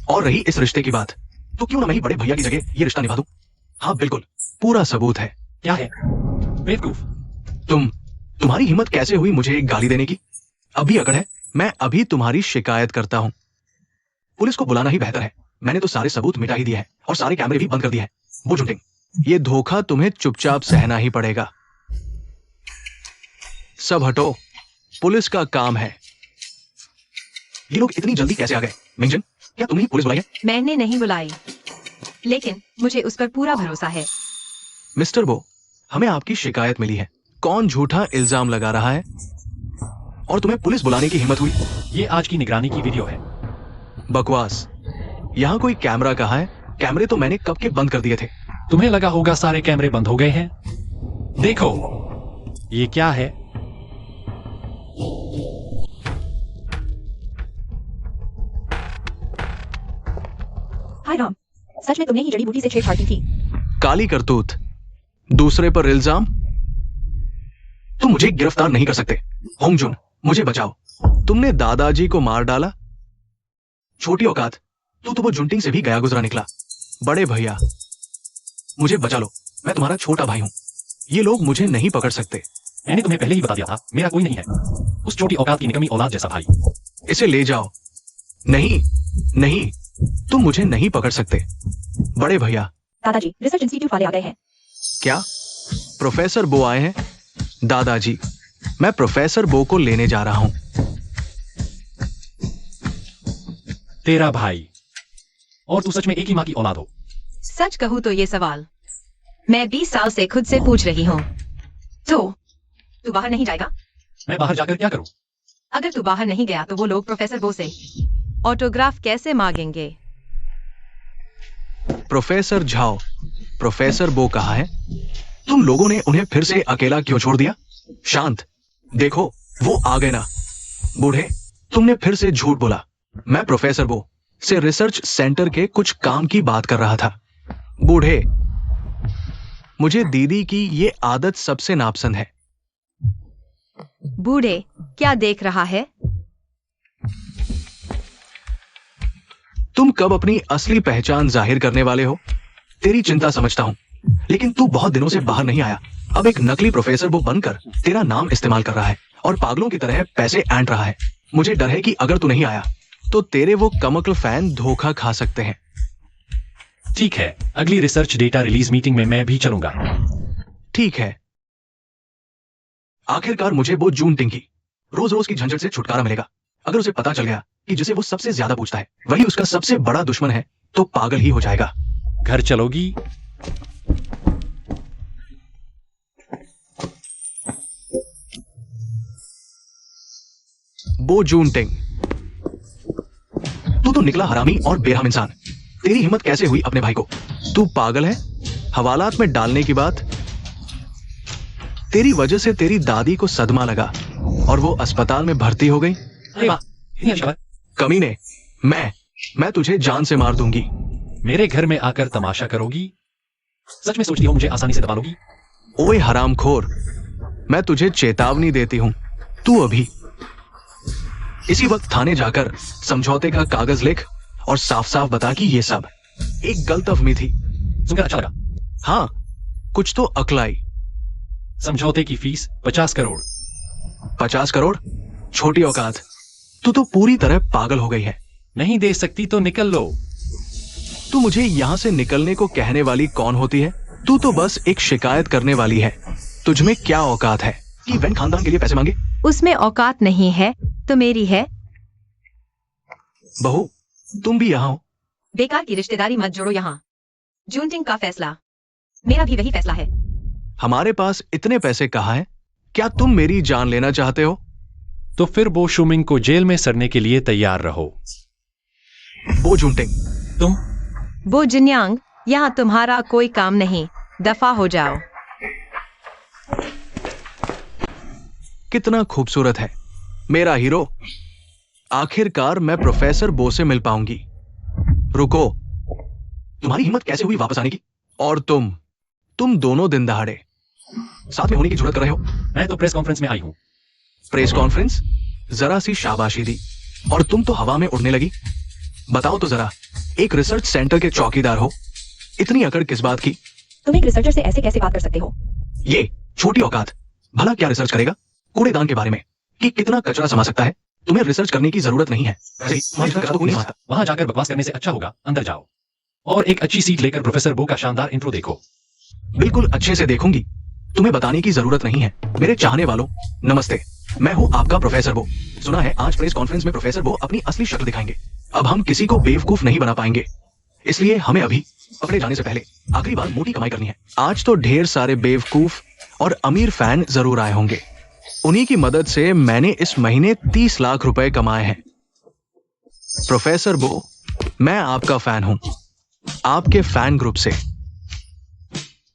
और रही इस रिश्ते की बात, तो क्यों ना मैं ही बड़े भैया की जगह ये रिश्ता निभा दूं? हाँ बिल्कुल, पूरा सबूत है। क्या है? बेवकूफ। तुम्हारी हिम्मत कैसे हुई मुझे एक गाली देने की? अभी अकड़ है, मैं अभी तुम्हारी शिकायत करता हूं। पुलिस को बुलाना ही बेहतर है। मैंने तो सारे सबूत मिटा ही दिए हैं और सारे कैमरे भी बंद कर दिए हैं। वो जुंटिंग, ये धोखा तुम्हें चुपचाप सहना ही पड़ेगा। सब हटो, पुलिस का काम है। ये लोग इतनी जल्दी कैसे आ गए? मिंजन, क्या तुमने ही पुलिस बुलाई है? मैंने नहीं बुलाई, लेकिन मुझे उस पर पूरा भरोसा है। मिस्टर बो, हमें आपकी शिकायत मिली है। कौन झूठा इल्जाम लगा रहा है और तुम्हें पुलिस बुलाने की हिम्मत हुई? ये आज की निगरानी की वीडियो है। बकवास। यहाँ कोई कैमरा कहाँ है? कैमरे तो मैंने कब के बंद कर दिए थे। तुम्हें लगा होगा सारे कैमरे बंद हो गए हैं। देखो, ये क्या है? हाय राम, सच में तुमने ही जड़ी बूटी से छेड़छाड़ की थी? काली करतूत, दूसरे पर इल्जाम। तुम मुझे गिरफ्तार नहीं कर सकते। होंगजुन, मुझे बचाओ। तुमने दादाजी को मार डाला। छोटी औकात, तू तो वो जुंटिंग से भी गया गुजरा निकला। बड़े भैया, मुझे बचा लो। मैं तुम्हारा छोटा भाई हूं। ये लोग मुझे नहीं पकड़ सकते। मैंने तुम्हें पहले ही बता दिया था, मेरा कोई नहीं है उस छोटी औकात की निकम्मी औलाद जैसा भाई। इसे ले जाओ। नहीं नहीं, तुम मुझे नहीं पकड़ सकते। बड़े भैया। दादाजी, रिसर्च इंस्टीट्यूट वाले आ गए हैं। क्या? प्रोफेसर बो आए हैं? दादाजी, मैं प्रोफेसर बो को लेने जा रहा हूं। तेरा भाई, और तू सच में एक ही मां की औलाद हो? सच कहूँ तो ये सवाल मैं 20 साल से खुद से पूछ रही हूँ। तो तू बाहर नहीं जाएगा? मैं बाहर जाकर क्या करूं? अगर तू बाहर नहीं गया तो वो लोग प्रोफेसर बो से ऑटोग्राफ कैसे मांगेंगे? प्रोफेसर झाओ, प्रोफेसर बो कहाँ है? तुम लोगों ने उन्हें फिर से अकेला क्यों छोड़ दिया? शांत, देखो वो आ गए ना। बूढ़े, तुमने फिर से झूठ बोला। मैं प्रोफेसर बो से रिसर्च सेंटर के कुछ काम की बात कर रहा था। बूढ़े, मुझे दीदी की ये आदत सबसे नापसंद है। बूढ़े, क्या देख रहा है? तुम कब अपनी असली पहचान जाहिर करने वाले हो? तेरी चिंता समझता हूं, लेकिन तू बहुत दिनों से बाहर नहीं आया। अब एक नकली प्रोफेसर वो बनकर तेरा नाम इस्तेमाल कर रहा है और पागलों की तरह पैसे ऐंठ रहा है। मुझे डर है कि अगर तू नहीं आया तो तेरे वो कमक्ल फैन धोखा खा सकते हैं। ठीक है, अगली रिसर्च डेटा रिलीज मीटिंग में मैं भी चलूंगा। ठीक है। आखिरकार मुझे वो जून टिंग की रोज रोज की झंझट से छुटकारा मिलेगा। अगर उसे पता चल गया कि जिसे वो सबसे ज्यादा पूछता है वही उसका सबसे बड़ा दुश्मन है, तो पागल ही हो जाएगा। घर चलोगी? बो जून टिंग, तू तो निकला हरामी और बेरहम इंसान। तेरी हिम्मत कैसे हुई अपने भाई को? तू पागल है? हवालात में डालने की बात। तेरी वजह से तेरी दादी को सदमा लगा और वो अस्पताल में भर्ती हो गई। अरे वाह, इतनी अच्छी खबर। कमीने, मैं तुझे जान से मार दूंगी। मेरे घर में आकर तमाशा करोगी? सच में सोचती हो मुझे आसानी से दबा लोगी? ओए हरामखोर, मैं तुझे चेतावनी देती हूं। तू अभी इसी वक्त थाने जाकर समझौते का कागज लिख और साफ साफ बता कि ये सब एक गलतफहमी थी। सुनकर अच्छा लगा। हाँ, कुछ तो अक्ल आई। समझौते की फीस 50 करोड़। 50 करोड़? छोटी औकात। तू तो पूरी तरह पागल हो गई है। नहीं दे सकती तो निकल लो। तू मुझे यहां से निकलने को कहने वाली कौन होती है? तू तो बस एक शिकायत करने वाली है। तुझमें क्या औकात है कि वैन खानदान के लिए पैसे मांगे? उसमें औकात नहीं है तो मेरी है। बहू, तुम भी यहाँ हो? बेकार की रिश्तेदारी मत जोड़ो यहाँ। जूनटिंग का फैसला, मेरा भी वही फैसला है। हमारे पास इतने पैसे कहाँ हैं? क्या तुम मेरी जान लेना चाहते हो? तो फिर बो शुमिंग को जेल में सड़ने के लिए तैयार रहो। बो जूनटिंग, तुम? वो जिन्यांग, यहाँ तुम्हारा कोई काम नहीं, दफा हो जाओ। कितना खूबसूरत है मेरा हीरो। आखिरकार मैं प्रोफेसर बो से मिल पाऊंगी। रुको, तुम्हारी हिम्मत कैसे हुई वापस आने की? और तुम दोनों दिन दहाड़े साथ में होने की जरूरत कर रहे हो? मैं तो प्रेस कॉन्फ्रेंस में आई हूं। Press conference? जरा सी शाबाशी दी और तुम तो हवा में उड़ने लगी। बताओ तो जरा, एक रिसर्च सेंटर के चौकीदार हो, इतनी अकड़ किस बात की? तुम एक रिसर्चर से ऐसे कैसे बात कर सकते हो? ये छोटी औकात, भला क्या रिसर्च करेगा? कूड़ेदान के बारे में कि कितना कचरा समा सकता है। तुम्हें रिसर्च करने की जरूरत नहीं है। वहां जाकर बकवास करने से अच्छा होगा अंदर जाओ और एक अच्छी सीट लेकर प्रोफेसर बो का शानदार इंट्रो देखो। बिल्कुल अच्छे से देखूंगी, तुम्हें बताने की जरूरत नहीं है। मेरे चाहने वालों, नमस्ते, मैं हूं आपका प्रोफेसर बो। सुना है आज प्रेस कॉन्फ्रेंस में प्रोफेसर बो अपनी असली शक्ल दिखाएंगे। अब हम किसी को बेवकूफ नहीं बना पाएंगे, इसलिए हमें अभी पकड़े जाने से पहले आखिरी बार मोटी कमाई करनी है। आज तो ढेर सारे बेवकूफ और अमीर फैन जरूर आए होंगे। उन्हीं की मदद से मैंने इस महीने 30 लाख रुपए कमाए हैं। प्रोफेसर बो, मैं आपका फैन हूं, आपके फैन ग्रुप से,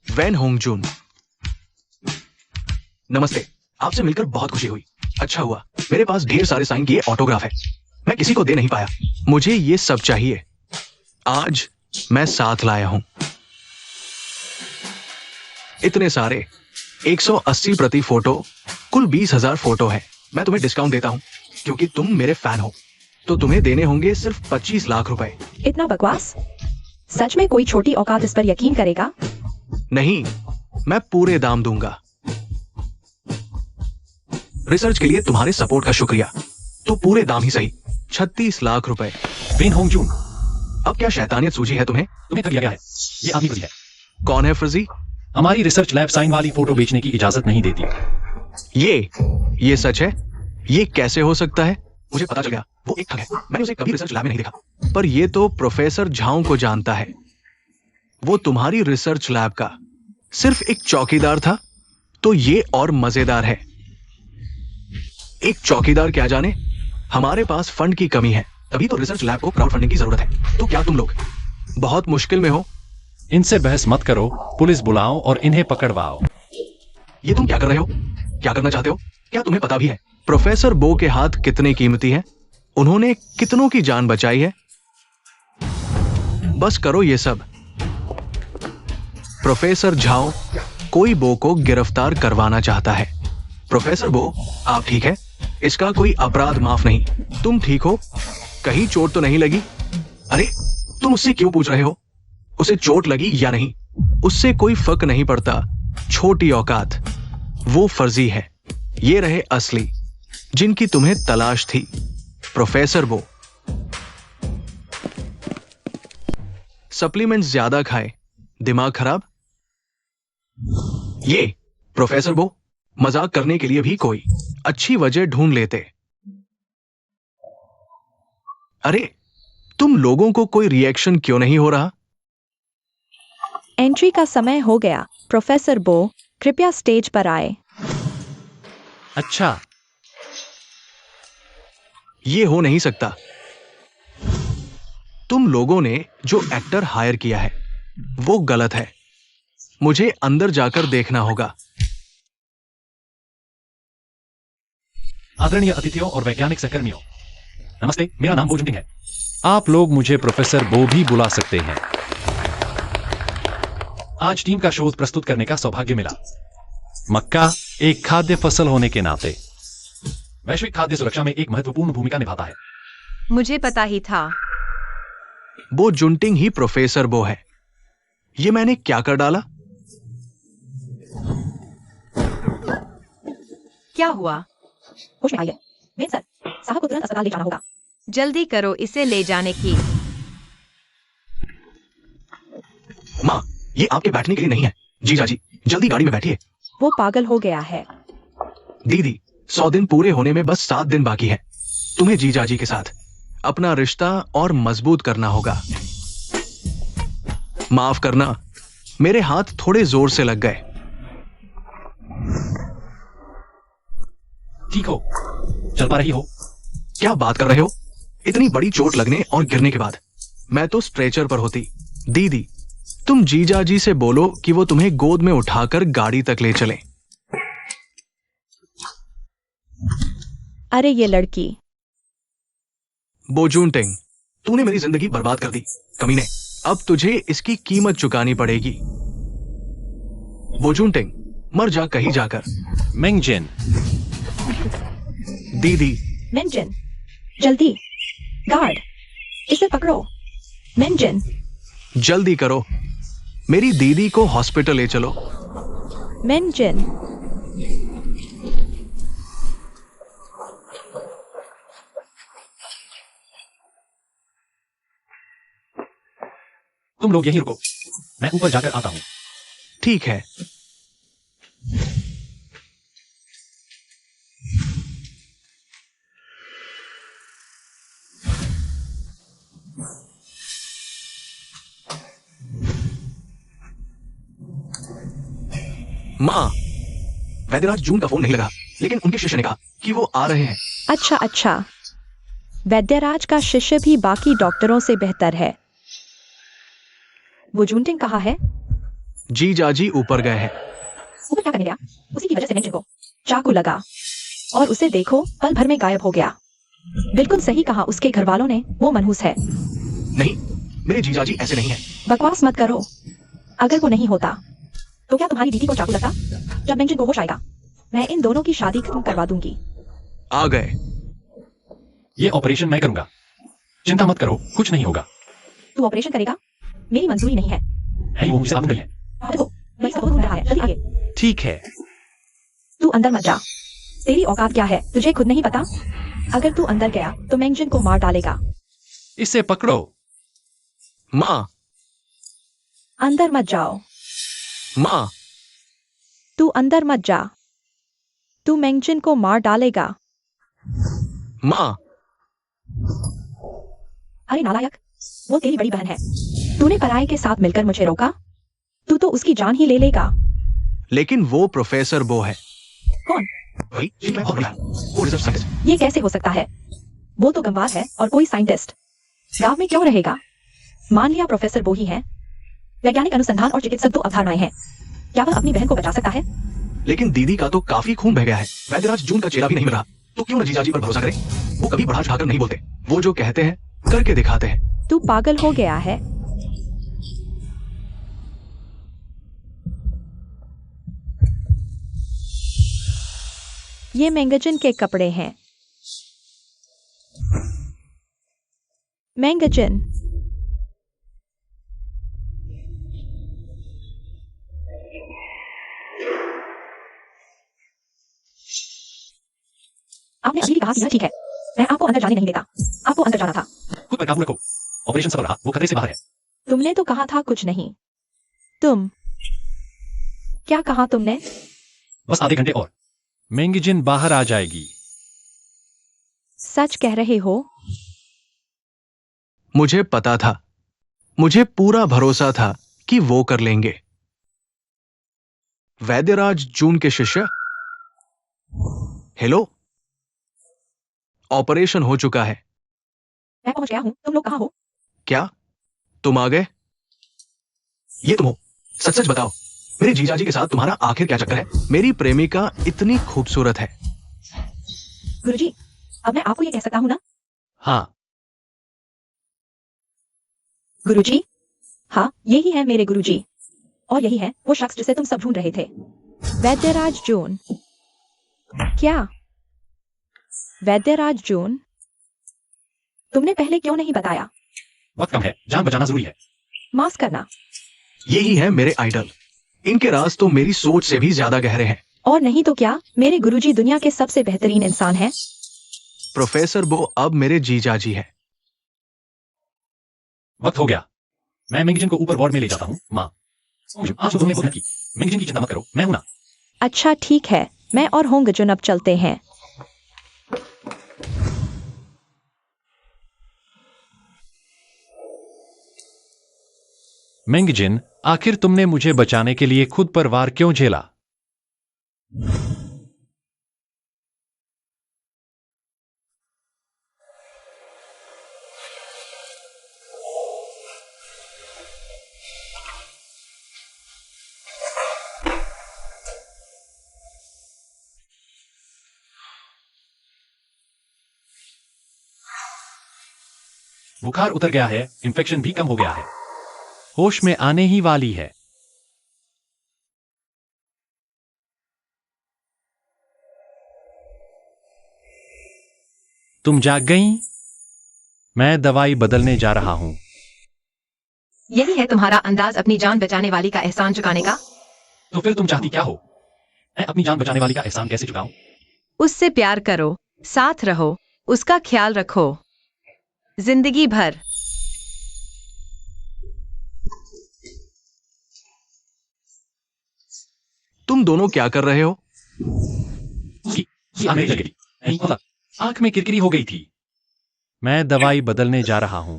वैन होंगजून। नमस्ते, आपसे मिलकर बहुत खुशी हुई। अच्छा हुआ मेरे पास ढेर सारे साइन किए ऑटोग्राफ है, मैं किसी को दे नहीं पाया। मुझे ये सब चाहिए, आज मैं साथ लाया हूं। इतने सारे 180 प्रति फोटो, कुल 20,000 फोटो है। मैं तुम्हें डिस्काउंट देता हूं क्योंकि तुम मेरे फैन हो, तो तुम्हें देने होंगे सिर्फ 25 लाख रुपए। इतना बकवास? सच में कोई छोटी औकात इस पर यकीन करेगा? नहीं, मैं पूरे दाम दूंगा। रिसर्च के लिए तुम्हारे सपोर्ट का शुक्रिया, तो पूरे दाम ही सही, 36 लाख रुपए। वेन होंगजून, अब क्या शैतानियत सूझी है तुम्हें? तुम्हें ठग लिया गया है। ये आदमी फर्जी है। कौन है फर्जी? हमारी रिसर्च लैब साइन वाली फोटो बेचने की इजाजत नहीं देती। ये सच है? ये कैसे हो सकता है? मुझे पता चल गया, वो एक ठग है। मैंने उसे कभी रिसर्च लैब में नहीं देखा। पर ये तो प्रोफेसर झाओ को जानता है। वो तुम्हारी रिसर्च लैब का सिर्फ एक चौकीदार था, तो ये और मजेदार है। एक चौकीदार क्या जाने, हमारे पास फंड की कमी है, तभी तो रिसर्च लैब को क्राउड फंडिंग की जरूरत है। तो क्या तुम लोग बहुत मुश्किल में हो? इनसे बहस मत करो, पुलिस बुलाओ और इन्हें पकड़वाओ। ये तुम क्या कर रहे हो? क्या करना चाहते हो? क्या तुम्हें पता भी है प्रोफेसर बो के हाथ कितने कीमती हैं? उन्होंने कितनों की जान बचाई है। बस करो ये सब। प्रोफेसर झाओ कोई बो को गिरफ्तार करवाना चाहता है। प्रोफेसर बो, आप ठीक है? इसका कोई अपराध माफ नहीं। तुम ठीक हो? कहीं चोट तो नहीं लगी? अरे तुम उससे क्यों पूछ रहे हो उसे चोट लगी या नहीं? उससे कोई फर्क नहीं पड़ता। छोटी औकात, वो फर्जी है, ये रहे असली जिनकी तुम्हें तलाश थी। प्रोफेसर बो, सप्लीमेंट्स ज्यादा खाए, दिमाग खराब? ये प्रोफेसर बो, मजाक करने के लिए भी कोई अच्छी वजह ढूंढ लेते। अरे, तुम लोगों को कोई रिएक्शन क्यों नहीं हो रहा? एंट्री का समय हो गया। प्रोफेसर बो, कृपया स्टेज पर आए। अच्छा, ये हो नहीं सकता। तुम लोगों ने जो एक्टर हायर किया है वो गलत है। मुझे अंदर जाकर देखना होगा। आदरणीय अतिथियों और वैज्ञानिक सहकर्मियों, नमस्ते। मेरा नाम बो जुंटिंग है। आप लोग मुझे प्रोफेसर बो भी बुला सकते हैं। आज टीम का शोध प्रस्तुत करने का सौभाग्य मिला। मक्का एक खाद्य फसल होने के नाते वैश्विक खाद्य सुरक्षा में एक महत्वपूर्ण भूमिका निभाता है। मुझे पता ही था। बो जुंटिंग ही प्रोफेसर बो है। ये मैंने क्या कर डाला? क्या हुआ? होश में आइए। मेन सर, साहब को तुरंत अस्पताल ले जाना होगा। जल्दी करो इसे ले जाने की। माँ, ये आपके बैठने के लिए नहीं है। जीजा जी, जल्दी गाड़ी में बैठिए। वो पागल हो गया है। दीदी, 100 दिन पूरे होने में बस 7 दिन बाकी है। तुम्हें जीजा जी के साथ अपना रिश्ता और मजबूत करना होगा। माफ करना, मेरे हाथ थोड़े जोर से लग गए। ठीक हो? चल पा रही हो? क्या बात कर रहे हो? इतनी बड़ी चोट लगने और गिरने के बाद मैं तो स्ट्रेचर पर होती। दीदी, तुम जीजा जी से बोलो कि वो तुम्हें गोद में उठाकर गाड़ी तक ले चलें। अरे ये लड़की। बो जुंटिंग, तूने मेरी जिंदगी बर्बाद कर दी कमीने। अब तुझे इसकी कीमत चुकानी पड़ेगी। बो जुंटिंग, मर जा कहीं जाकर। मेंगजिन, दीदी, मेंजन, जल्दी। गार्ड, इसे पकड़ो। मेंजन, जल्दी करो। मेरी दीदी को हॉस्पिटल ले चलो। मेंजन। तुम लोग यहीं रुको, मैं ऊपर जाकर आता हूं। ठीक है। माँ, वैद्यराज जून का फोन नहीं लगा, लेकिन उनके शिष्य ने कहा कि वो आ रहे हैं। अच्छा अच्छा। वैद्यराज का शिष्य भी बाकी डॉक्टरों से बेहतर है। वो जूनटिंग कहाँ है? जीजा जी ऊपर गए हैं। ऊपर क्या करने गया? उसी की वजह से मेंजन को चाकू लगा और उसे देखो पल भर में गायब हो गया। बिल्कुल सही कहा उसके घर वालों ने, वो मनहूस है। नहीं, मेरे जीजा जी ऐसे नहीं है। बकवास मत करो। अगर वो नहीं होता तो क्या तुम्हारी दीदी को चाकू लगता? जब मेंजन को होश आएगा मैं इन दोनों की शादी खत्म करवा दूंगी। आ गए। ये ऑपरेशन मैं करूंगा, चिंता मत करो, कुछ नहीं होगा। तू ऑपरेशन करेगा? मेरी मंजूरी नहीं है। है, वो मुझसे आप नहीं है। देखो, वही सब ढूंढ रहा है। जल्दी आगे। ठीक है। तू अंदर मत जा। तेरी औकात क्या है तुझे खुद नहीं पता? अगर तू अंदर गया तो मेंजन को मार डालेगा। इसे पकड़ो। माँ, अंदर मत जाओ। माँ, तू अंदर मत जा। तू मेंजन को मार डालेगा। माँ, अरे नालायक, वो तेरी बड़ी बहन है। तूने पराये के साथ मिलकर मुझे रोका। तू तो उसकी जान ही ले लेगा। लेकिन वो प्रोफेसर बो है। कौन? वही जो मैं बहुत बड़ा, वो रिसर्च साइंटिस्ट। ये कैसे हो सकता है? वो तो गंवार है और कोई साइंटिस्ट गांव में क्यों रहेगा? मान लिया प्रोफेसर वो ही है। वैज्ञानिक अनुसंधान और चिकित्सक दो अवधारणाएं हैं। क्या वह अपनी बहन को बचा सकता है? लेकिन दीदी का तो काफी खून बह गया है। वैद्यराज जून का चेहरा भी नहीं मिल रहा, तो क्यों न जीजाजी पर भरोसा करें? वो कभी बढ़ा चढ़ाकर नहीं बोलते। वो जो कहते हैं करके दिखाते हैं। तू पागल हो गया है। ये मैंगजन के कपड़े हैं। मैंगजन, आपने अभी भी कहा कि यह ठीक है। मैं आपको अंदर जाने नहीं देता। आपको अंदर जाना था। खुद पर काबू रखो, ऑपरेशन सफल रहा, वो खतरे से बाहर है। तुमने तो कहा था कुछ नहीं। तुम क्या कहा तुमने? बस आधे घंटे और मेंगजिन बाहर आ जाएगी। सच कह रहे हो? मुझे पता था, मुझे पूरा भरोसा था कि वो कर लेंगे। वैद्यराज जून के शिष्य, हेलो। ऑपरेशन हो चुका है। मैं पहुंच गया हूँ, तुम लोग कहाँ हो? क्या तुम आ गए? ये तुम हो? सच सच बताओ, मेरे जीजाजी के साथ तुम्हारा आखिर क्या चक्कर है? मेरी प्रेमिका इतनी खूबसूरत है। गुरुजी, अब मैं आपको ये कह सकता हूँ ना? हाँ, गुरुजी, हाँ, यही है मेरे गुरुजी। और यही है वो शख्स जिसे तुम सब ढूंढ रहे थे। वैद्यराज जून। क्या? वैद्यराज जून? तुमने पहले क्यों नहीं बताया? वक्त कम है, जान बचाना जरूरी है। माफ करना। यही है मेरे आइडल। इनके राज तो मेरी सोच से भी ज्यादा गहरे हैं। और नहीं तो क्या, मेरे गुरुजी दुनिया के सबसे बेहतरीन इंसान हैं। प्रोफेसर वो अब मेरे जीजाजी है। वक्त हो गया, मैं मिंगजिन को ऊपर वार्ड में ले जाता हूँ। माँ, आप तुमने बहुत की। मिंगजिन की चिंता मत करो, मैं हूं ना। अच्छा ठीक है, मैं और होंगे जुन अब चलते हैं। मिंगजिन, आखिर तुमने मुझे बचाने के लिए खुद पर वार क्यों झेला? बुखार उतर गया है, इंफेक्शन भी कम हो गया है, होश में आने ही वाली है। तुम जाग गई? मैं दवाई बदलने जा रहा हूं। यही है तुम्हारा अंदाज अपनी जान बचाने वाली का एहसान चुकाने का? तो फिर तुम चाहती क्या हो? मैं अपनी जान बचाने वाली का एहसान कैसे चुकाऊं? उससे प्यार करो, साथ रहो, उसका ख्याल रखो, जिंदगी भर। तुम दोनों क्या कर रहे हो? आंखें जल गई। नहीं मतलब, आंख में किरकिरी हो गई थी। मैं दवाई बदलने जा रहा हूं।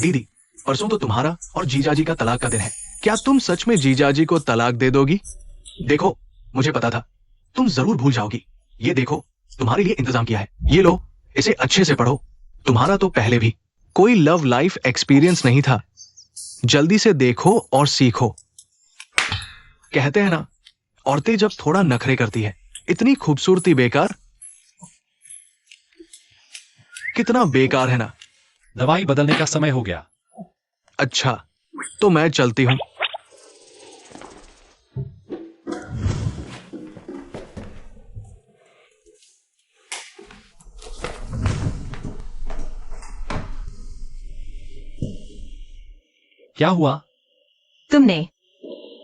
दीदी, परसों तो तुम्हारा और जीजाजी का तलाक का दिन है। क्या तुम सच में जीजाजी को तलाक दे दोगी? देखो, मुझे पता था तुम जरूर भूल जाओगी। ये देखो, तुम्हारे लिए इंतजाम किया है। ये लो, इसे अच्छे से पढ़ो। तुम्हारा तो पहले भी कोई लव लाइफ एक्सपीरियंस नहीं था। जल्दी से देखो और सीखो। कहते हैं ना, औरतें जब थोड़ा नखरे करती है, इतनी खूबसूरती बेकार। कितना बेकार है ना। दवाई बदलने का समय हो गया। अच्छा, तो मैं चलती हूं। क्या हुआ? तुमने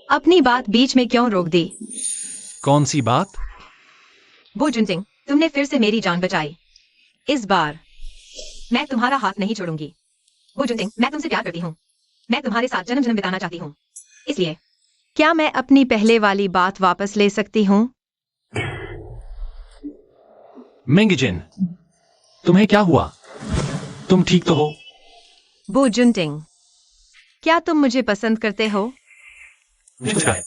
अपनी बात बीच में क्यों रोक दी? कौन सी बात? वो जुनसिंग, तुमने फिर से मेरी जान बचाई। इस बार मैं तुम्हारा हाथ नहीं छोड़ूंगी। वो जुनसिंग, मैं तुमसे प्यार करती हूँ। मैं तुम्हारे साथ जन्म जन्म बिताना चाहती हूँ। इसलिए क्या मैं अपनी पहले वाली बात वापस ले सकती हूँ? मिंगजिन, तुम्हें क्या हुआ? तुम ठीक तो हो? वो जुनटिंग, क्या तुम मुझे पसंद करते हो? मुझे कुछ है।